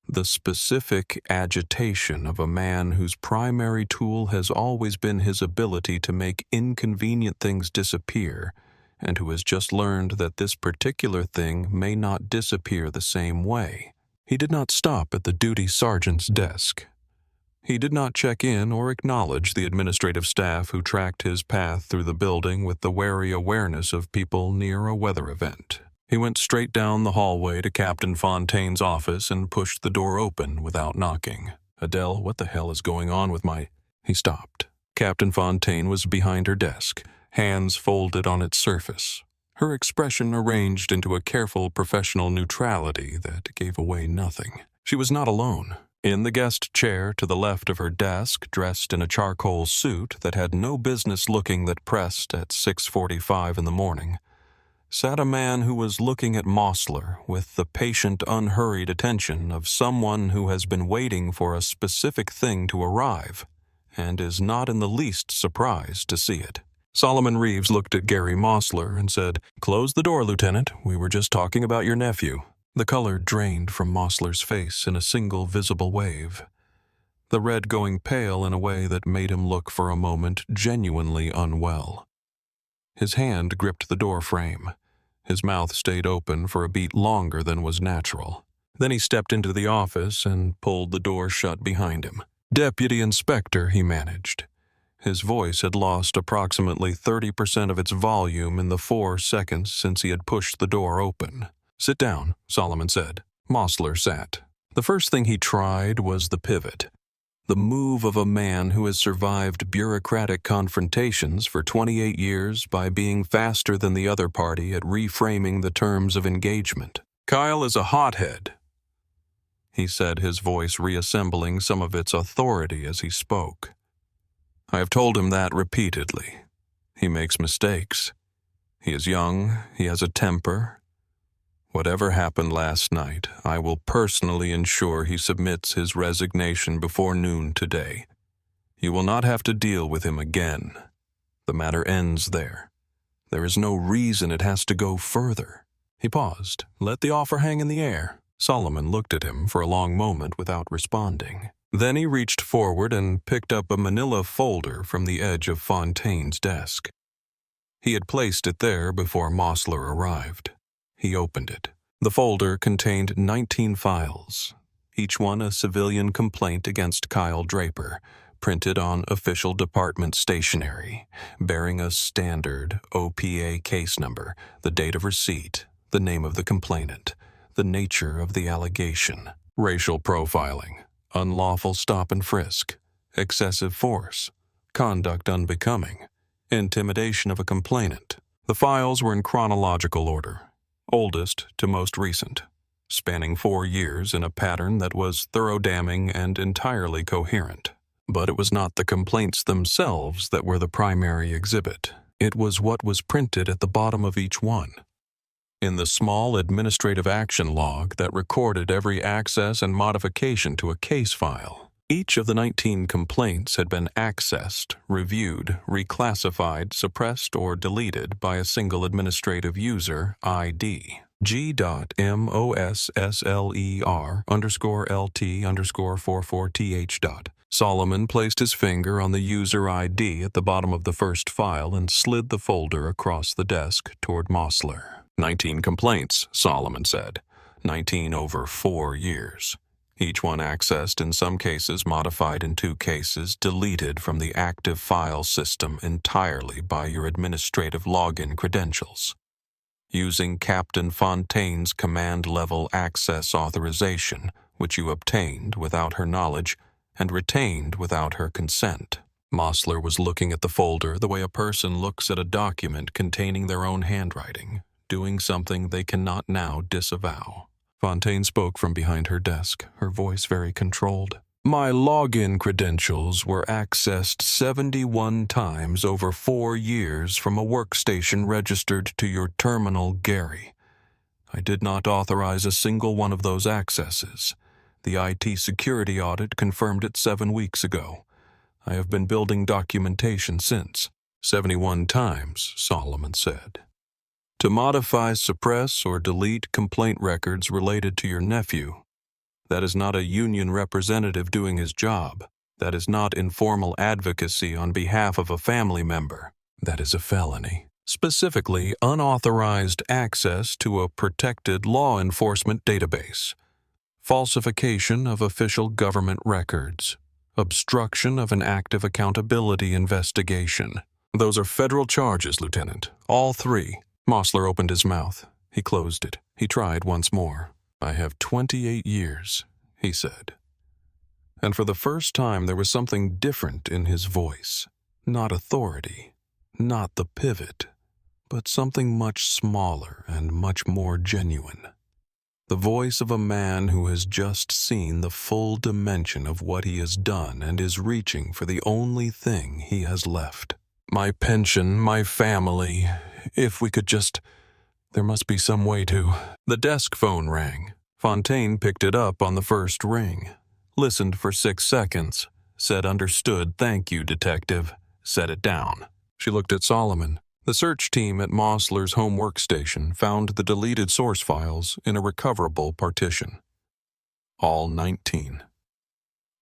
The specific agitation of a man whose primary tool has always been his ability to make inconvenient things disappear, and who has just learned that this particular thing may not disappear the same way. He did not stop at the duty sergeant's desk. He did not check in or acknowledge the administrative staff who tracked his path through the building with the wary awareness of people near a weather event. He went straight down the hallway to Captain Fontaine's office and pushed the door open without knocking. "Adele, what the hell is going on with my—" He stopped. Captain Fontaine was behind her desk, hands folded on its surface, her expression arranged into a careful professional neutrality that gave away nothing. She was not alone. In the guest chair to the left of her desk, dressed in a charcoal suit that had no business looking that pressed at 6:45 in the morning, sat a man who was looking at Mosler with the patient, unhurried attention of someone who has been waiting for a specific thing to arrive and is not in the least surprised to see it. Solomon Reeves looked at Gary Mosler and said, "Close the door, Lieutenant. We were just talking about your nephew." The color drained from Mosler's face in a single visible wave, the red going pale in a way that made him look for a moment genuinely unwell. His hand gripped the door frame. His mouth stayed open for a beat longer than was natural. Then he stepped into the office and pulled the door shut behind him. "Deputy Inspector," he managed. His voice had lost approximately 30% of its volume in the 4 seconds since he had pushed the door open. "Sit down," Solomon said. Mosler sat. The first thing he tried was the pivot, the move of a man who has survived bureaucratic confrontations for 28 years by being faster than the other party at reframing the terms of engagement. "Kyle is a hothead," he said, his voice reassembling some of its authority as he spoke. "I have told him that repeatedly. He makes mistakes. He is young, he has a temper. Whatever happened last night, I will personally ensure he submits his resignation before noon today. You will not have to deal with him again. The matter ends there. There is no reason it has to go further." He paused, let the offer hang in the air. Solomon looked at him for a long moment without responding. Then he reached forward and picked up a manila folder from the edge of Fontaine's desk. He had placed it there before Mosler arrived. He opened it. The folder contained 19 files, each one a civilian complaint against Kyle Draper, printed on official department stationery, bearing a standard OPA case number, the date of receipt, the name of the complainant, the nature of the allegation, racial profiling, unlawful stop and frisk, excessive force, conduct unbecoming, intimidation of a complainant. The files were in chronological order, oldest to most recent, spanning 4 years in a pattern that was thorough, damning, and entirely coherent. But it was not the complaints themselves that were the primary exhibit. It was what was printed at the bottom of each one. In the small administrative action log that recorded every access and modification to a case file, each of the 19 complaints had been accessed, reviewed, reclassified, suppressed, or deleted by a single administrative user ID. G.MOSSLER_LT_44TH. Solomon placed his finger on the user ID at the bottom of the first file and slid the folder across the desk toward Mosler. 19 complaints, Solomon said. 19 over 4 years. Each one accessed, in some cases modified, in 2 cases deleted from the active file system entirely by your administrative login credentials, using Captain Fontaine's command-level access authorization, which you obtained without her knowledge and retained without her consent. Mosler was looking at the folder the way a person looks at a document containing their own handwriting, doing something they cannot now disavow. Fontaine spoke from behind her desk, her voice very controlled. "My login credentials were accessed 71 times over 4 years from a workstation registered to your terminal, Gary. I did not authorize a single one of those accesses. The IT security audit confirmed it 7 weeks ago. I have been building documentation since." 71 times, Solomon said. "To modify, suppress, or delete complaint records related to your nephew. That is not a union representative doing his job. That is not informal advocacy on behalf of a family member. That is a felony. Specifically, unauthorized access to a protected law enforcement database. Falsification of official government records. Obstruction of an active accountability investigation. Those are federal charges, Lieutenant. All three. Mosler opened his mouth. He closed it. He tried once more. I have 28 years, he said. And for the first time there was something different in his voice. Not authority, not the pivot, but something much smaller and much more genuine. The voice of a man who has just seen the full dimension of what he has done and is reaching for the only thing he has left. My pension, my family, if we could just... There must be some way to... The desk phone rang. Fontaine picked it up on the first ring. Listened for 6 seconds. Said understood, thank you, detective. Set it down. She looked at Solomon. The search team at Mosler's home workstation found the deleted source files in a recoverable partition. All 19.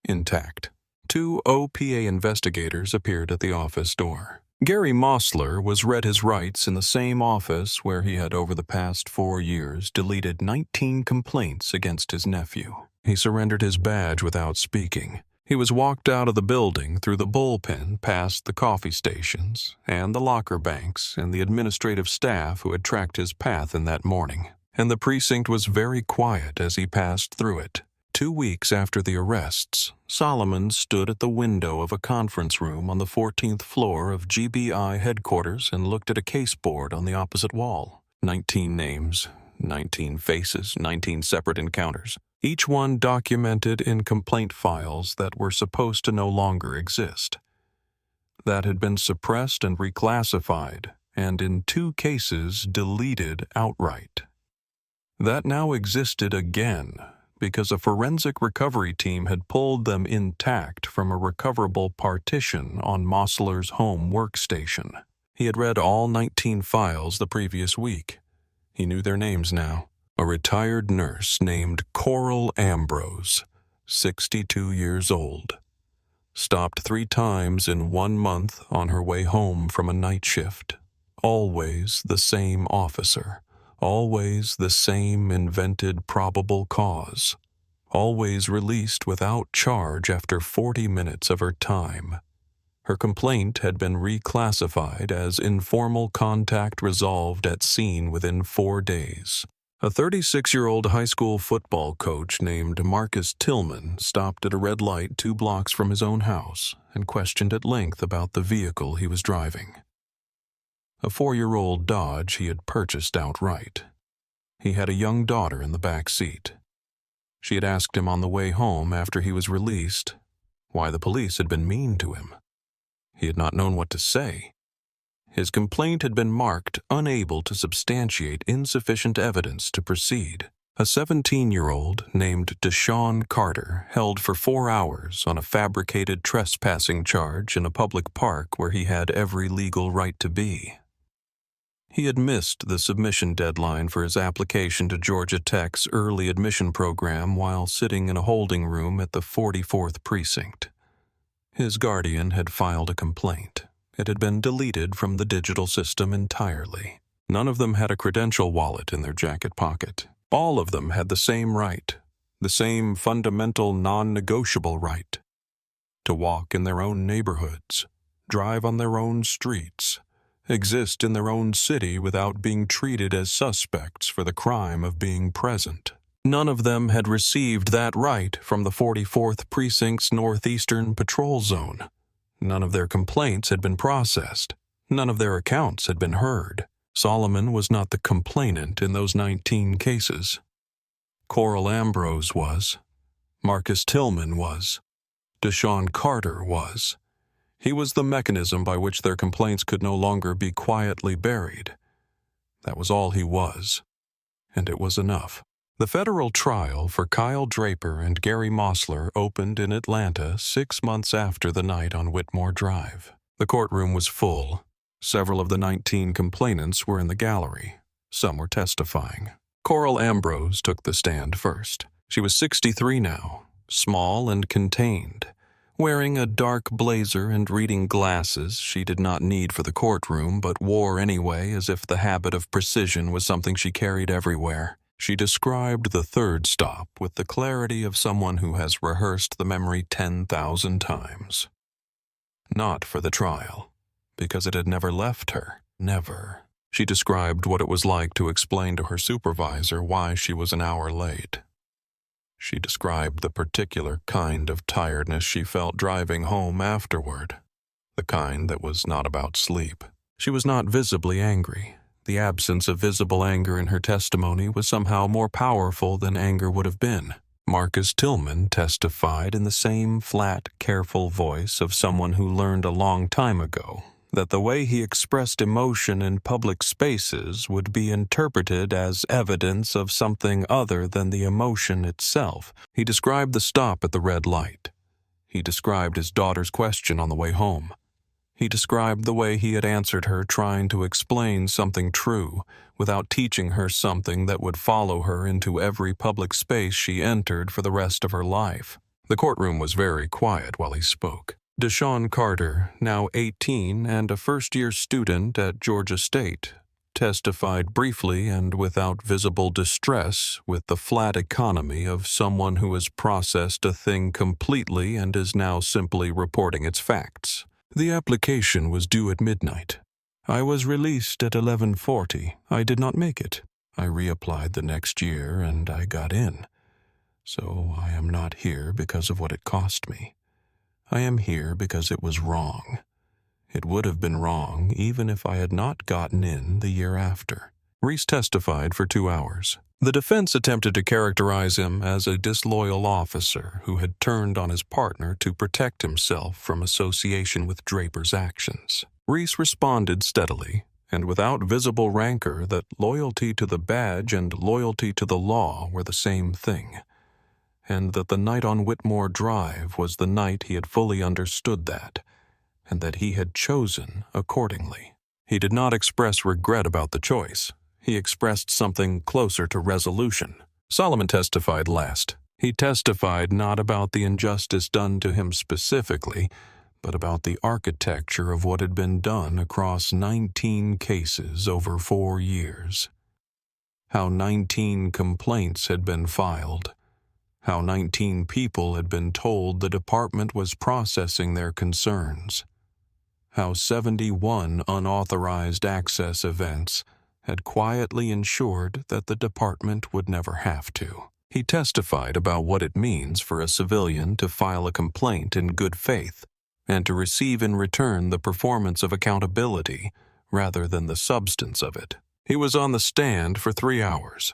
Intact. 2 OPA investigators appeared at the office door. Gary Mosler was read his rights in the same office where he had over the past 4 years deleted 19 complaints against his nephew. He surrendered his badge without speaking. He was walked out of the building through the bullpen past the coffee stations and the locker banks and the administrative staff who had tracked his path in that morning. And the precinct was very quiet as he passed through it. 2 weeks after the arrests, Solomon stood at the window of a conference room on the 14th floor of GBI headquarters and looked at a caseboard on the opposite wall. 19 names, 19 faces, 19 separate encounters, each one documented in complaint files that were supposed to no longer exist, that had been suppressed and reclassified, and in 2 cases deleted outright. That now existed again, because a forensic recovery team had pulled them intact from a recoverable partition on Mosler's home workstation. He had read all 19 files the previous week. He knew their names now. A retired nurse named Coral Ambrose, 62 years old. Stopped 3 times in 1 month on her way home from a night shift. Always the same officer. Always the same invented probable cause. Always released without charge after 40 minutes of her time. Her complaint had been reclassified as informal contact resolved at scene within 4 days. A 36-year-old high school football coach named Marcus Tillman stopped at a red light 2 blocks from his own house and questioned at length about the vehicle he was driving. A 4-year-old Dodge he had purchased outright. He had a young daughter in the back seat. She had asked him on the way home after he was released why the police had been mean to him. He had not known what to say. His complaint had been marked unable to substantiate insufficient evidence to proceed. A 17-year-old named Deshaun Carter held for 4 hours on a fabricated trespassing charge in a public park where he had every legal right to be. He had missed the submission deadline for his application to Georgia Tech's early admission program while sitting in a holding room at the 44th precinct. His guardian had filed a complaint. It had been deleted from the digital system entirely. None of them had a credential wallet in their jacket pocket. All of them had the same right, the same fundamental non-negotiable right, to walk in their own neighborhoods, drive on their own streets, exist in their own city without being treated as suspects for the crime of being present. None of them had received that right from the 44th Precinct's Northeastern Patrol Zone. None of their complaints had been processed. None of their accounts had been heard. Solomon was not the complainant in those 19 cases. Coral Ambrose was. Marcus Tillman was. Deshaun Carter was. He was the mechanism by which their complaints could no longer be quietly buried. That was all he was, and it was enough. The federal trial for Kyle Draper and Gary Mosler opened in Atlanta 6 months after the night on Whitmore Drive. The courtroom was full. Several of the 19 complainants were in the gallery. Some were testifying. Coral Ambrose took the stand first. She was 63 now, small and contained. Wearing a dark blazer and reading glasses she did not need for the courtroom but wore anyway as if the habit of precision was something she carried everywhere. She described the third stop with the clarity of someone who has rehearsed the memory 10,000 times. Not for the trial, because it had never left her. Never. She described what it was like to explain to her supervisor why she was an hour late. She described the particular kind of tiredness she felt driving home afterward, the kind that was not about sleep. She was not visibly angry. The absence of visible anger in her testimony was somehow more powerful than anger would have been. Marcus Tillman testified in the same flat, careful voice of someone who learned a long time ago that the way he expressed emotion in public spaces would be interpreted as evidence of something other than the emotion itself. He described the stop at the red light. He described his daughter's question on the way home. He described the way he had answered her trying to explain something true without teaching her something that would follow her into every public space she entered for the rest of her life. The courtroom was very quiet while he spoke. Deshaun Carter, now 18 and a first-year student at Georgia State, testified briefly and without visible distress with the flat economy of someone who has processed a thing completely and is now simply reporting its facts. The application was due at midnight. I was released at 11:40. I did not make it. I reapplied the next year and I got in. So I am not here because of what it cost me. I am here because it was wrong. It would have been wrong even if I had not gotten in the year after. Reese testified for 2 hours. The defense attempted to characterize him as a disloyal officer who had turned on his partner to protect himself from association with Draper's actions. Reese responded steadily and without visible rancor that loyalty to the badge and loyalty to the law were the same thing, and that the night on Whitmore Drive was the night he had fully understood that, and that he had chosen accordingly. He did not express regret about the choice. He expressed something closer to resolution. Solomon testified last. He testified not about the injustice done to him specifically, but about the architecture of what had been done across 19 cases over 4 years. How 19 complaints had been filed. How 19 people had been told the department was processing their concerns. How 71 unauthorized access events had quietly ensured that the department would never have to. He testified about what it means for a civilian to file a complaint in good faith and to receive in return the performance of accountability rather than the substance of it. He was on the stand for 3 hours,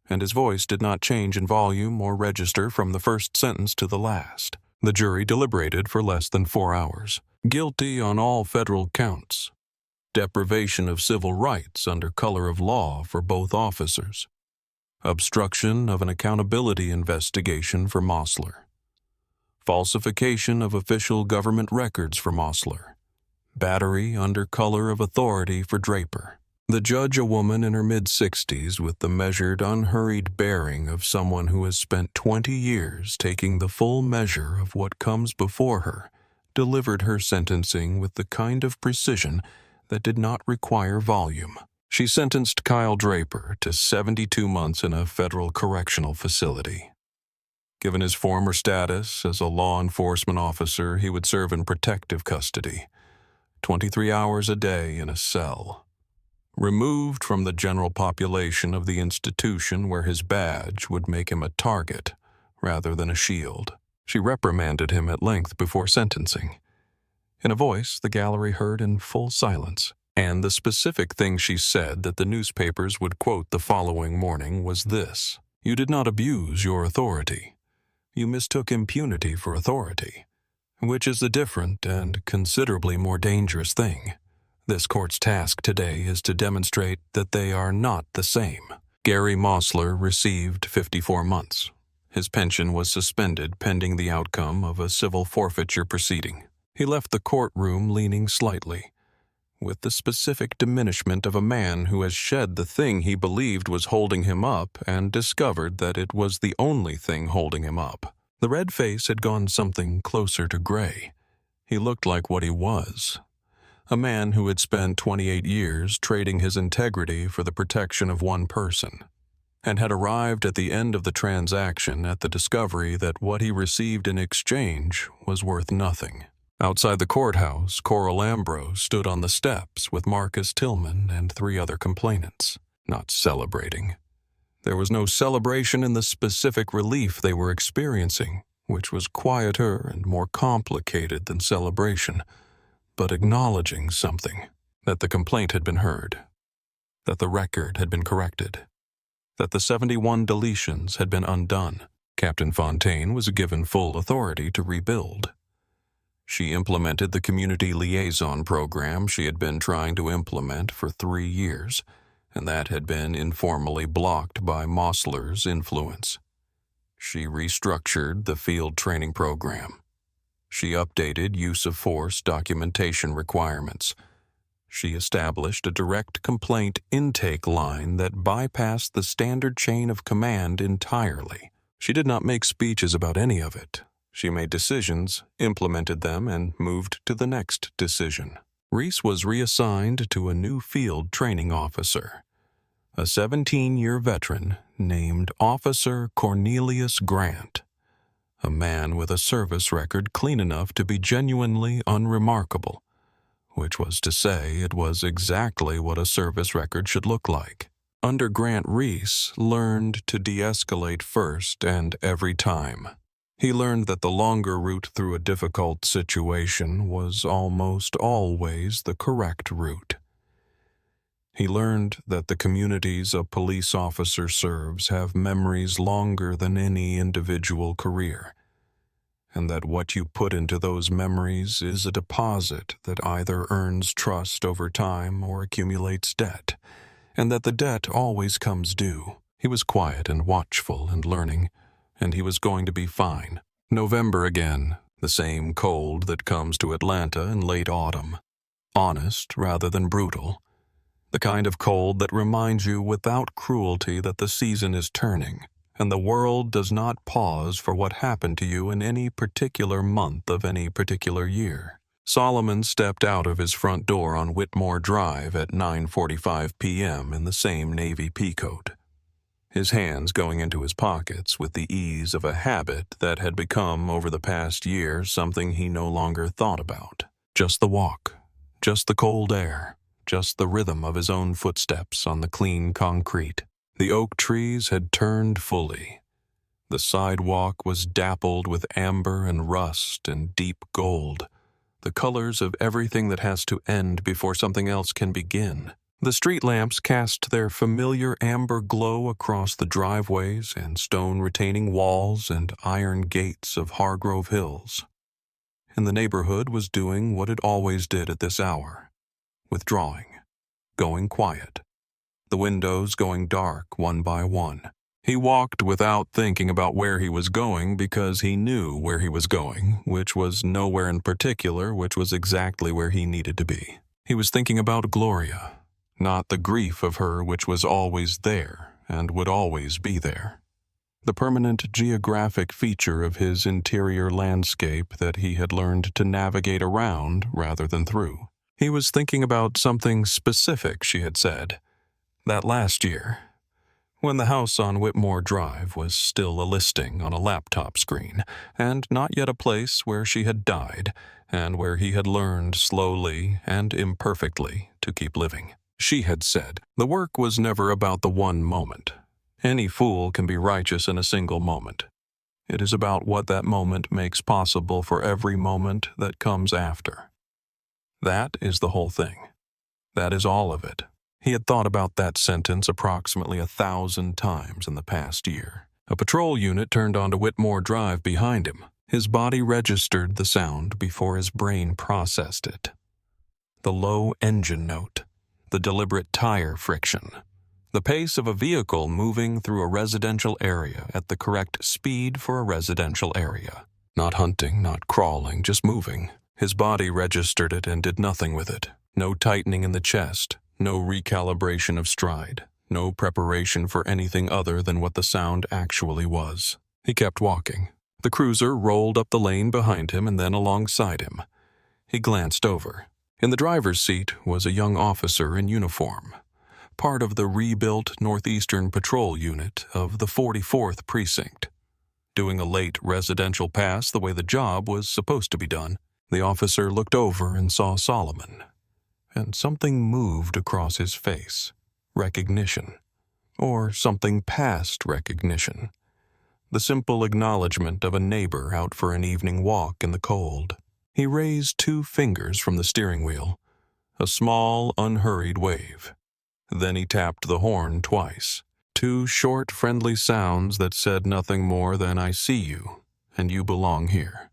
and his voice did not change in volume or register from the first sentence to the last. The jury deliberated for less than 4 hours. Guilty on all federal counts. Deprivation of civil rights under color of law for both officers. Obstruction of an accountability investigation for Mosler. Falsification of official government records for Mosler. Battery under color of authority for Draper. The judge, a woman in her mid-60s with the measured, unhurried bearing of someone who has spent 20 years taking the full measure of what comes before her, delivered her sentencing with the kind of precision that did not require volume. She sentenced Kyle Draper to 72 months in a federal correctional facility. Given his former status as a law enforcement officer, he would serve in protective custody, 23 hours a day in a cell. Removed from the general population of the institution where his badge would make him a target rather than a shield. She reprimanded him at length before sentencing, in a voice the gallery heard in full silence. And the specific thing she said that the newspapers would quote the following morning was this: "You did not abuse your authority. You mistook impunity for authority, which is a different and considerably more dangerous thing. This court's task today is to demonstrate that they are not the same." Gary Mosler received 54 months. His pension was suspended pending the outcome of a civil forfeiture proceeding. He left the courtroom leaning slightly, with the specific diminishment of a man who has shed the thing he believed was holding him up and discovered that it was the only thing holding him up. The red face had gone something closer to gray. He looked like what he was: a man who had spent 28 years trading his integrity for the protection of one person. and had arrived at the end of the transaction at the discovery that what he received in exchange was worth nothing. Outside the courthouse, Coral Ambrose stood on the steps with Marcus Tillman and 3 other complainants, not celebrating. There was no celebration in the specific relief they were experiencing, which was quieter and more complicated than celebration, but acknowledging something, that the complaint had been heard, that the record had been corrected, that the 71 deletions had been undone. Captain Fontaine was given full authority to rebuild. She implemented the community liaison program she had been trying to implement for 3 years, and that had been informally blocked by Mosler's influence. She restructured the field training program. She updated use of force documentation requirements. She established a direct complaint intake line that bypassed the standard chain of command entirely. She did not make speeches about any of it. She made decisions, implemented them, and moved to the next decision. Reese was reassigned to a new field training officer, a 17-year veteran named Officer Cornelius Grant, a man with a service record clean enough to be genuinely unremarkable, which was to say it was exactly what a service record should look like. Under Grant, Reese learned to de-escalate first and every time. He learned that the longer route through a difficult situation was almost always the correct route. He learned that the communities a police officer serves have memories longer than any individual career, and that what you put into those memories is a deposit that either earns trust over time or accumulates debt, and that the debt always comes due. He was quiet and watchful and learning, and he was going to be fine. November again, the same cold that comes to Atlanta in late autumn. Honest rather than brutal. The kind of cold that reminds you without cruelty that the season is turning, and the world does not pause for what happened to you in any particular month of any particular year. Solomon stepped out of his front door on Whitmore Drive at 9:45 p.m. in the same navy peacoat, his hands going into his pockets with the ease of a habit that had become, over the past year, something he no longer thought about. Just the walk, just the cold air, just the rhythm of his own footsteps on the clean concrete. The oak trees had turned fully. The sidewalk was dappled with amber and rust and deep gold, the colors of everything that has to end before something else can begin. The street lamps cast their familiar amber glow across the driveways and stone retaining walls and iron gates of Hargrove Hills. And the neighborhood was doing what it always did at this hour, withdrawing, going quiet, the windows going dark one by one. He walked without thinking about where he was going because he knew where he was going, which was nowhere in particular, which was exactly where he needed to be. He was thinking about Gloria, not the grief of her which was always there and would always be there, the permanent geographic feature of his interior landscape that he had learned to navigate around rather than through. He was thinking about something specific she had said, that last year, when the house on Whitmore Drive was still a listing on a laptop screen, and not yet a place where she had died, and where he had learned slowly and imperfectly to keep living. She had said, the work was never about the one moment. Any fool can be righteous in a single moment. It is about what that moment makes possible for every moment that comes after. That is the whole thing. That is all of it. He had thought about that sentence approximately 1,000 times in the past year. A patrol unit turned onto Whitmore Drive behind him. His body registered the sound before his brain processed it. The low engine note, the deliberate tire friction, the pace of a vehicle moving through a residential area at the correct speed for a residential area. Not hunting, not crawling, just moving. His body registered it and did nothing with it. No tightening in the chest. No recalibration of stride, no preparation for anything other than what the sound actually was. He kept walking. The cruiser rolled up the lane behind him and then alongside him. He glanced over. In the driver's seat was a young officer in uniform, part of the rebuilt Northeastern Patrol Unit of the 44th Precinct. Doing a late residential pass the way the job was supposed to be done, the officer looked over and saw Solomon, and something moved across his face. Recognition. Or something past recognition. The simple acknowledgement of a neighbor out for an evening walk in the cold. He raised 2 fingers from the steering wheel, a small, unhurried wave. Then he tapped the horn twice. 2 short, friendly sounds that said nothing more than "I see you, and you belong here,"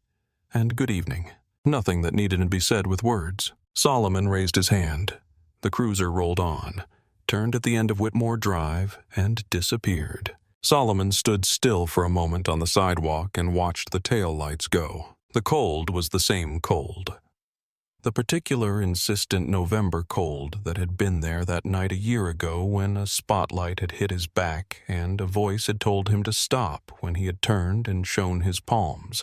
and "good evening." Nothing that needed to be said with words. Solomon raised his hand. The cruiser rolled on, turned at the end of Whitmore Drive, and disappeared. Solomon stood still for a moment on the sidewalk and watched the tail lights go. The cold was the same cold. The particular insistent November cold that had been there that night a year ago when a spotlight had hit his back and a voice had told him to stop when he had turned and shown his palms,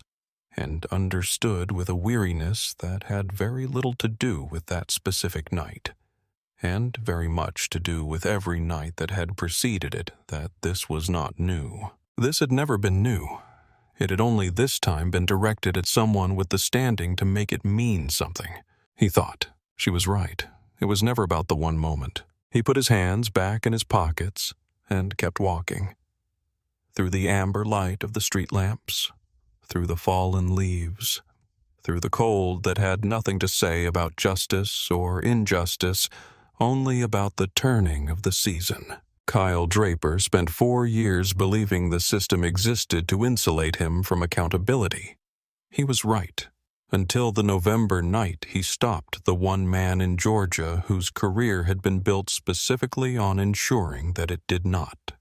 and understood with a weariness that had very little to do with that specific night, and very much to do with every night that had preceded it, that this was not new. This had never been new. It had only this time been directed at someone with the standing to make it mean something. He thought. She was right. It was never about the one moment. He put his hands back in his pockets and kept walking. Through the amber light of the street lamps, through the fallen leaves, through the cold that had nothing to say about justice or injustice, only about the turning of the season. Kyle Draper spent 4 years believing the system existed to insulate him from accountability. He was right. Until the November night he stopped the one man in Georgia whose career had been built specifically on ensuring that it did not.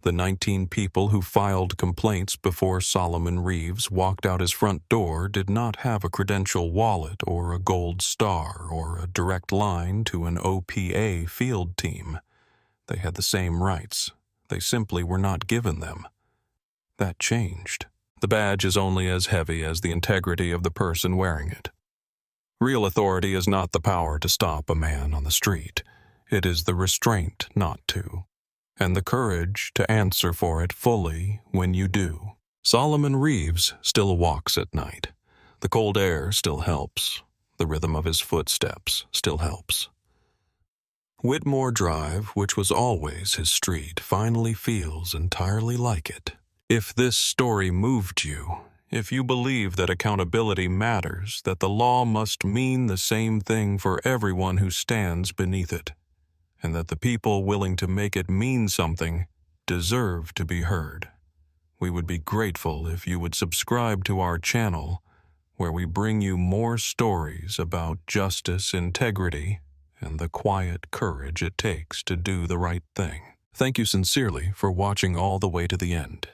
The 19 people who filed complaints before Solomon Reeves walked out his front door did not have a credential wallet or a gold star or a direct line to an OPA field team. They had the same rights. They simply were not given them. That changed. The badge is only as heavy as the integrity of the person wearing it. Real authority is not the power to stop a man on the street. It is the restraint not to, and the courage to answer for it fully when you do. Solomon Reeves still walks at night. The cold air still helps. The rhythm of his footsteps still helps. Whitmore Drive, which was always his street, finally feels entirely like it. If this story moved you, if you believe that accountability matters, that the law must mean the same thing for everyone who stands beneath it, and that the people willing to make it mean something deserve to be heard, we would be grateful if you would subscribe to our channel, where we bring you more stories about justice, integrity, and the quiet courage it takes to do the right thing. Thank you sincerely for watching all the way to the end.